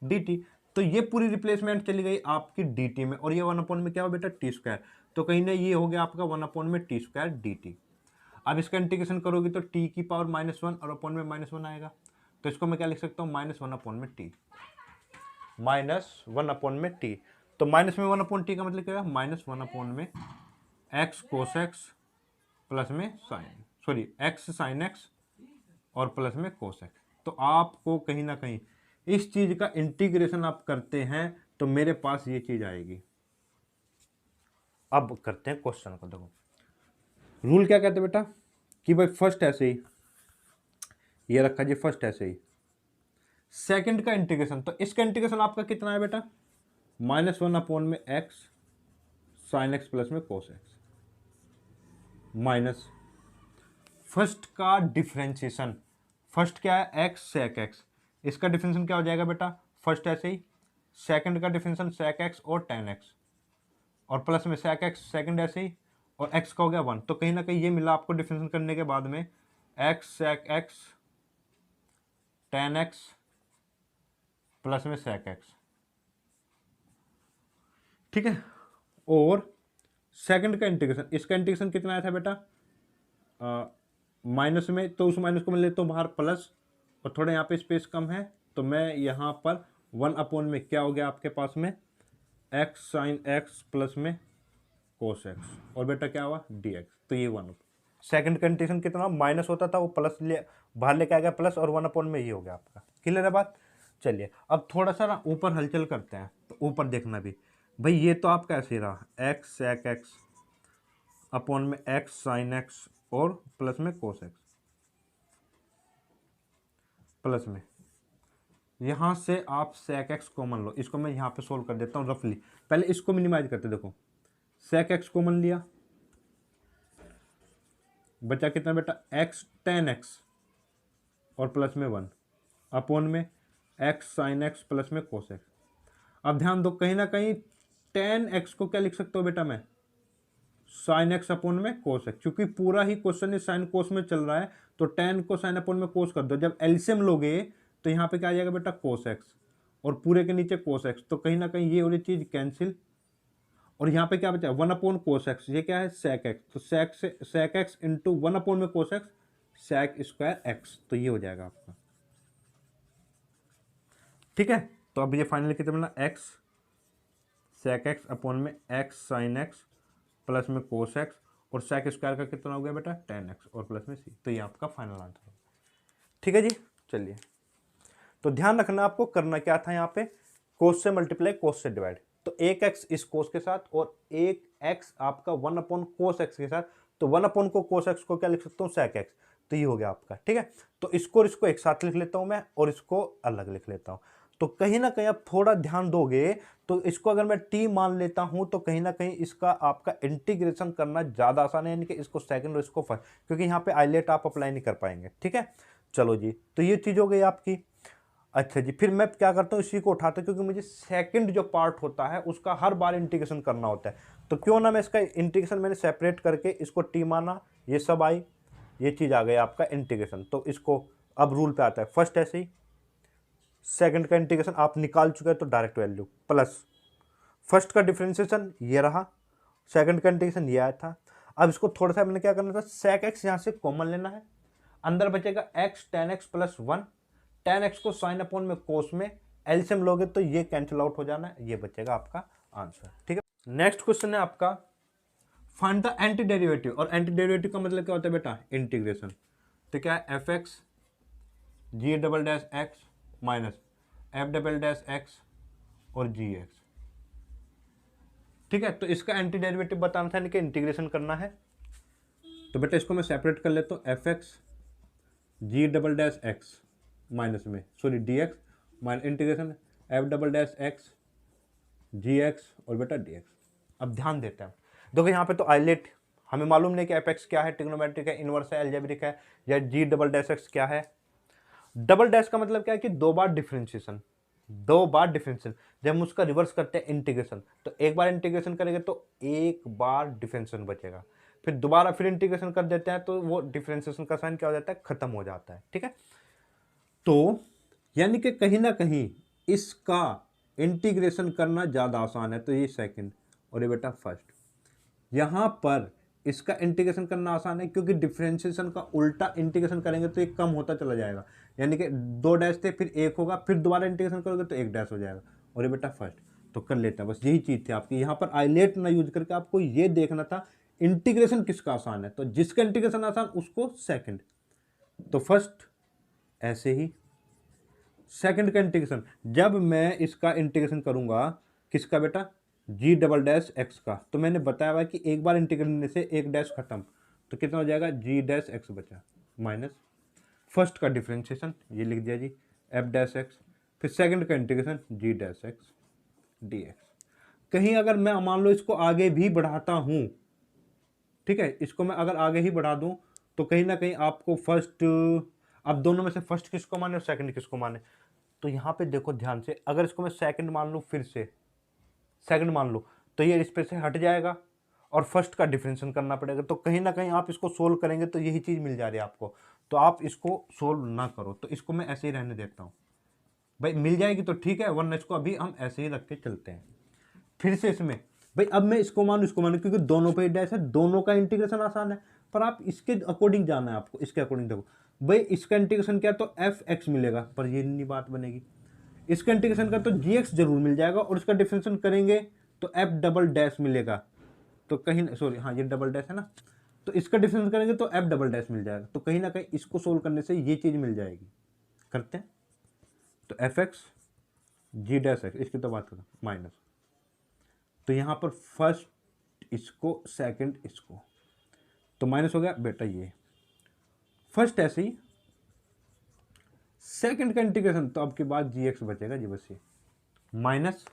डी टी। तो ये पूरी रिप्लेसमेंट चली गई आपकी डी टी में, और ये 1 अपॉन में क्या हो बेटा टी स्क्वायर। तो कहीं ना ये हो गया आपका 1 अपॉन में टी स्क्वायर डी टी। अब इसका इंटीग्रेशन करोगे तो टी की पावर -1 और अपॉन में -1 आएगा। तो इसको मैं क्या लिख सकता हूँ -1 अपॉन में टी, -1 अपॉन में टी। तो माइनस में 1 अपॉन टी का मतलब क्या है -1 अपॉन में एक्स कोस एक्स प्लस में एक्स साइन एक्स और प्लस में कोस एक्स। तो आपको कहीं ना कहीं इस चीज का इंटीग्रेशन आप करते हैं तो मेरे पास ये चीज आएगी। अब करते हैं क्वेश्चन को। देखो रूल क्या कहते हैं बेटा कि भाई फर्स्ट ऐसे ही ये रखा जी, फर्स्ट ऐसे ही सेकंड का इंटीग्रेशन। तो इसका इंटीग्रेशन आपका कितना है बेटा -1 अपॉन में एक्स साइन एक्स प्लस में कोस एक्स माइनस फर्स्ट का डिफरेंशिएशन। फर्स्ट क्या है एक्स सेक एक्स, इसका डिफरेंशिएशन क्या हो जाएगा बेटा फर्स्ट ऐसे ही, सेकंड का डिफरेंशिएशन सेक एक्स और टेन एक्स और प्लस में सेक एक्स सेकंड ऐसे ही, और एक्स का हो गया 1। तो कहीं ना कहीं ये मिला आपको डिफरेंशिएशन करने के बाद में x sec x tan x plus में सेक एक्स, ठीक है। और सेकंड का इंटीग्रेशन, इसका इंटीग्रेशन कितना आया था बेटा माइनस में, तो उस माइनस को मैं लेता हूँ बाहर प्लस, और थोड़ा यहाँ पे स्पेस कम है तो मैं यहाँ पर 1 अपॉन में क्या हो गया आपके पास में एक्स साइन एक्स प्लस में कोस एक्स, और बेटा क्या हुआ डी एक्स। तो ये 1 सेकंड का इंटीग्रेशन कितना माइनस होता था वो प्लस ले बाहर लेके आ गया प्लस, और 1 अपॉन में ये हो गया आपका। क्लियर है बात। चलिए अब थोड़ा सा ना ऊपर हलचल करते हैं, तो ऊपर देखना भी भाई ये तो आपका ऐसे रहा एक्स सेक एक्स अपॉन में एक्स साइन एक्स और प्लस में कोस एक्स प्लस में यहां से आप सेक एक्स कॉमन लो। इसको मैं यहां पे सोल्व कर देता हूं रफली, पहले इसको मिनिमाइज करते। देखो सेक एक्स कॉमन लिया, बचा कितना बेटा एक्स टेन एक्स और प्लस में 1 अपॉन में एक्स साइन एक्स प्लस में कोस एक्स। अब ध्यान दो कहीं ना कहीं टेन एक्स को क्या लिख सकता हूं बेटा मैं साइन एक्स अपॉन में कोस एक्स, क्योंकि पूरा ही क्वेश्चन इस साइन कोस में चल रहा है। तो टेन को साइन अपॉन में कोस कर दो, जब एलसीएम लोगे तो यहाँ पे क्या आ जाएगा बेटा कोस एक्स और पूरे के नीचे कोस एक्स। तो कहीं ना कहीं ये वाली चीज कैंसिल, और यहाँ पे क्या बचा 1 अपॉन कोस एक्स, ये क्या है सेक एक्स। तो सेक एक्स इंटू 1 अपॉन में cos x sec square x, तो ये हो जाएगा आपका, ठीक है। तो अब ये फाइनली कितना बना एक्स सेक एक्स अपॉन में एक्स साइन एक्स प्लस में कोस एक्स, और सेक स्क्वायर का कितना हो गया बेटा टेन एक्स और प्लस में सी। तो ये आपका फाइनल आंसर है, ठीक है जी। चलिए तो ध्यान रखना आपको करना क्या था यहाँ पे कोस से मल्टीप्लाई कोस से डिवाइड। तो एक एक्स इस कोस के साथ और एक एक्स आपका 1 अपॉन कोस एक्स के साथ। तो 1 अपॉन को कोस एक्स को क्या लिख सकता हूँ सेक एक्स। तो ये हो गया आपका, ठीक है। तो इसको और इसको एक साथ लिख लेता हूं मैं और इसको अलग लिख लेता हूं। तो कहीं ना कहीं आप थोड़ा ध्यान दोगे तो इसको अगर मैं टी मान लेता हूं तो कहीं ना कहीं इसका आपका इंटीग्रेशन करना ज़्यादा आसान है, यानी कि इसको सेकंड और इसको फर्स्ट, क्योंकि यहाँ पे आइलेट आप अप्लाई नहीं कर पाएंगे, ठीक है। चलो जी, तो ये चीज़ हो गई आपकी। अच्छा जी, फिर मैं क्या करता हूँ इसी को उठाता हूँ, क्योंकि मुझे सेकंड जो पार्ट होता है उसका हर बार इंटीग्रेशन करना होता है। तो क्यों ना मैं इसका इंटीग्रेशन मैंने सेपरेट करके इसको टी माना, ये सब आई, ये चीज़ आ गई आपका इंटीग्रेशन। तो इसको अब रूल पे आता है फर्स्ट ऐसे ही, सेकंड का इंटीग्रेशन आप निकाल चुके हैं तो डायरेक्ट वैल्यू प्लस फर्स्ट का डिफरेंशिएशन ये रहा, सेकंड का इंटीग्रेशन ये आया था। अब इसको थोड़ा सा मैंने क्या करना था सेक एक्स यहाँ से कॉमन लेना है, अंदर बचेगा x tan x plus 1, ten x को साइन अपॉन में कोस में एलसीएम लोगे तो ये कैंसिल आउट हो जाना है, ये बचेगा आपका आंसर, ठीक है। नेक्स्ट क्वेश्चन है आपका फाइंड द एंटी डेरिवेटिव, और एंटी डेरिवेटिव का मतलब क्या होता है बेटा इंटीग्रेशन। तो क्या है f x g double dash x minus f double dash x और जी एक्स, ठीक है। तो इसका एंटी डेरिवेटिव बताना था, यानी कि इंटीग्रेशन करना है। तो बेटा इसको मैं सेपरेट कर लेता हूँ, f x g double dash x minus में d x minus integration f double dash x g x और बेटा डी एक्स। अब ध्यान देते हैं, देखो यहाँ पे तो आइलेट हमें मालूम नहीं कि एफ एक्स क्या है, ट्रिग्नोमेट्रिक है, इनवर्स है, अलजेब्रिक है, या जी डबल डैश एक्स क्या है। डबल डैश का मतलब क्या है कि दो बार डिफरेंशिएशन, 2 बार डिफरेंशियल। जब हम उसका रिवर्स करते हैं इंटीग्रेशन, तो एक बार इंटीग्रेशन करेंगे तो एक बार डिफरेंशियल बचेगा, फिर दोबारा फिर इंटीग्रेशन कर देते हैं तो वो डिफरेंशिएशन का साइन क्या हो जाता है, खत्म हो जाता है। ठीक है, तो यानी कि कहीं ना कहीं इसका इंटीग्रेशन करना ज़्यादा आसान है, तो ये सेकंड और ये बेटा फर्स्ट। यहाँ पर इसका इंटीग्रेशन करना आसान है क्योंकि डिफरेंशिएशन का उल्टा इंटीग्रेशन करेंगे तो ये कम होता चला जाएगा, यानी कि 2 डैश थे फिर 1 होगा, फिर दोबारा इंटीग्रेशन करोगे तो 1 डैश हो जाएगा, और ये बेटा फर्स्ट। तो कर लेते हैं, बस यही चीज़ थी आपकी। यहाँ पर आइलेट ना यूज करके आपको ये देखना था इंटीग्रेशन किसका आसान है, तो जिसका इंटीग्रेशन आसान उसको सेकंड। तो फर्स्ट ऐसे ही, सेकंड का इंटीग्रेशन जब मैं इसका इंटीग्रेशन करूंगा किसका बेटा, जी डबल डैश एक्स का, तो मैंने बताया हुआ कि एक बार इंटीग्रेशन करने से एक डैश खत्म, तो कितना हो जाएगा, जी डैश एक्स बचा, माइनस फर्स्ट का डिफरेंशिएशन ये लिख दिया जी एफ डैश एक्स, फिर सेकंड का इंटीग्रेशन जी डैश एक्स डी एक्स। कहीं अगर मैं मान लो इसको आगे भी बढ़ाता हूं, ठीक है, इसको मैं अगर आगे ही बढ़ा दूं तो कहीं ना कहीं आपको फर्स्ट, अब दोनों में से फर्स्ट किसको माने और सेकंड किसको माने, तो यहाँ पे देखो ध्यान से, अगर इसको मैं सेकंड मान लूँ, फिर से सेकंड मान लो, तो ये इस पे से हट जाएगा और फर्स्ट का डिफरेंशिएशन करना पड़ेगा। तो कहीं ना कहीं आप इसको सोल्व करेंगे तो यही चीज़ मिल जा रही है आपको, तो आप इसको सोल्व ना करो, तो इसको मैं ऐसे ही रहने देता हूँ। भाई मिल जाएगी तो ठीक है, वरना इसको अभी हम ऐसे ही रख के चलते हैं। फिर से इसमें भाई अब मैं इसको मानूँ इसको मानूँ, क्योंकि दोनों पे डैश है, दोनों का इंटीग्रेशन आसान है, पर आप इसके अकॉर्डिंग जाना है आपको, इसके अकॉर्डिंग देखो भाई इसका इंटीग्रेशन क्या है, तो एफ एक्स मिलेगा, पर ये नहीं बात बनेगी। इसका इंटीग्रेशन का तो जी एक्स जरूर मिल जाएगा, और इसका डिफरेंशिएशन करेंगे तो एफ डबल डैश मिलेगा, तो कहीं सॉरी हाँ ये डबल डैश है ना, तो इसका डिफरेंस करेंगे तो एफ डबल डैश मिल जाएगा, तो कहीं ना कहीं इसको सोल्व करने से ये चीज़ मिल जाएगी। करते हैं, तो एफ एक्स जी डैश एक्स, इसकी तो बात करो माइनस, तो यहाँ पर फर्स्ट इसको सेकंड इसको, तो माइनस हो गया बेटा ये फर्स्ट, ऐसे ही सेकंड का इंटीग्रेशन, तो अब के बाद जी एक्स बचेगा जी, बस ये माइनस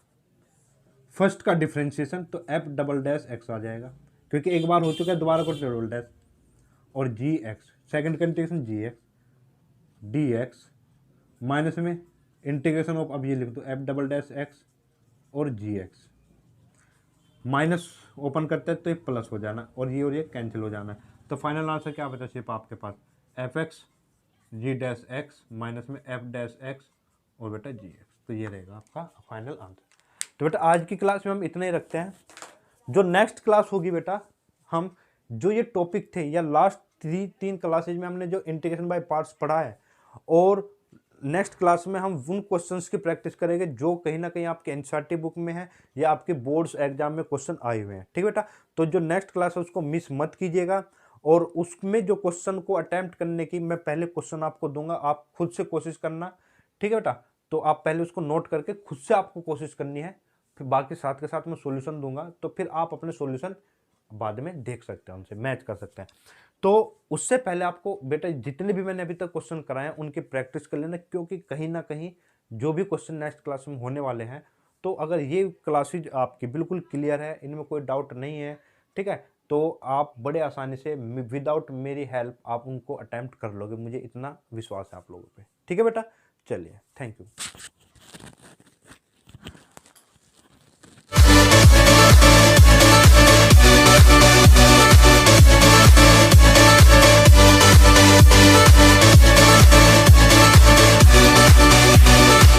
फर्स्ट का डिफरेंशिएशन, तो एफ डबल डैश एक्स आ जाएगा, क्योंकि एक बार हो चुका है, दोबारा को डबल डैश, और जी एक्स सेकेंड का इंटीग्रेशन जी एक्स डी एक्स, माइनस में इंटीग्रेशन ऑफ, अब ये लिख दो एफ डबल डैश एक्स और जी एक्स, माइनस ओपन करते हैं तो ये प्लस हो जाना, और ये कैंसिल हो जाना है, तो फाइनल आंसर क्या बचा सिर्फ आपके पास, एफ एक्स जी डैश एक्स माइनस में एफ डैश एक्स और बेटा जी एक्स, तो ये रहेगा आपका फाइनल आंसर। तो बेटा आज की क्लास में हम इतना ही रखते हैं। जो नेक्स्ट क्लास होगी बेटा, हम जो ये टॉपिक थे या लास्ट तीन क्लासेज में हमने जो इंटीग्रेशन बाय पार्ट्स पढ़ा है, और नेक्स्ट क्लास में हम उन क्वेश्चंस की प्रैक्टिस करेंगे जो कहीं ना कहीं आपके एनसीईआरटी बुक में है या आपके बोर्ड्स एग्जाम में क्वेश्चन आए हुए हैं। ठीक बेटा, तो जो नेक्स्ट क्लास है उसको मिस मत कीजिएगा, और उसमें जो क्वेश्चन को अटेम्प्ट करने की मैं पहले क्वेश्चन आपको दूंगा, आप खुद से कोशिश करना। ठीक है बेटा, तो आप पहले उसको नोट करके खुद से आपको कोशिश करनी है, फिर बाकी साथ के साथ मैं सॉल्यूशन दूंगा, तो फिर आप अपने सॉल्यूशन बाद में देख सकते हैं, उनसे मैच कर सकते हैं। तो उससे पहले आपको बेटा जितने भी मैंने अभी तक क्वेश्चन कराए हैं उनकी प्रैक्टिस कर लेना, क्योंकि कहीं ना कहीं जो भी क्वेश्चन नेक्स्ट क्लास में होने वाले हैं, तो अगर ये क्लासेज आपकी बिल्कुल क्लियर है, इनमें कोई डाउट नहीं है, ठीक है, तो आप बड़े आसानी से विदाउट मेरी हेल्प आप उनको अटेम्प्ट कर लोगे, मुझे इतना विश्वास है आप लोगों पे। ठीक है बेटा, चलिए, थैंक यू।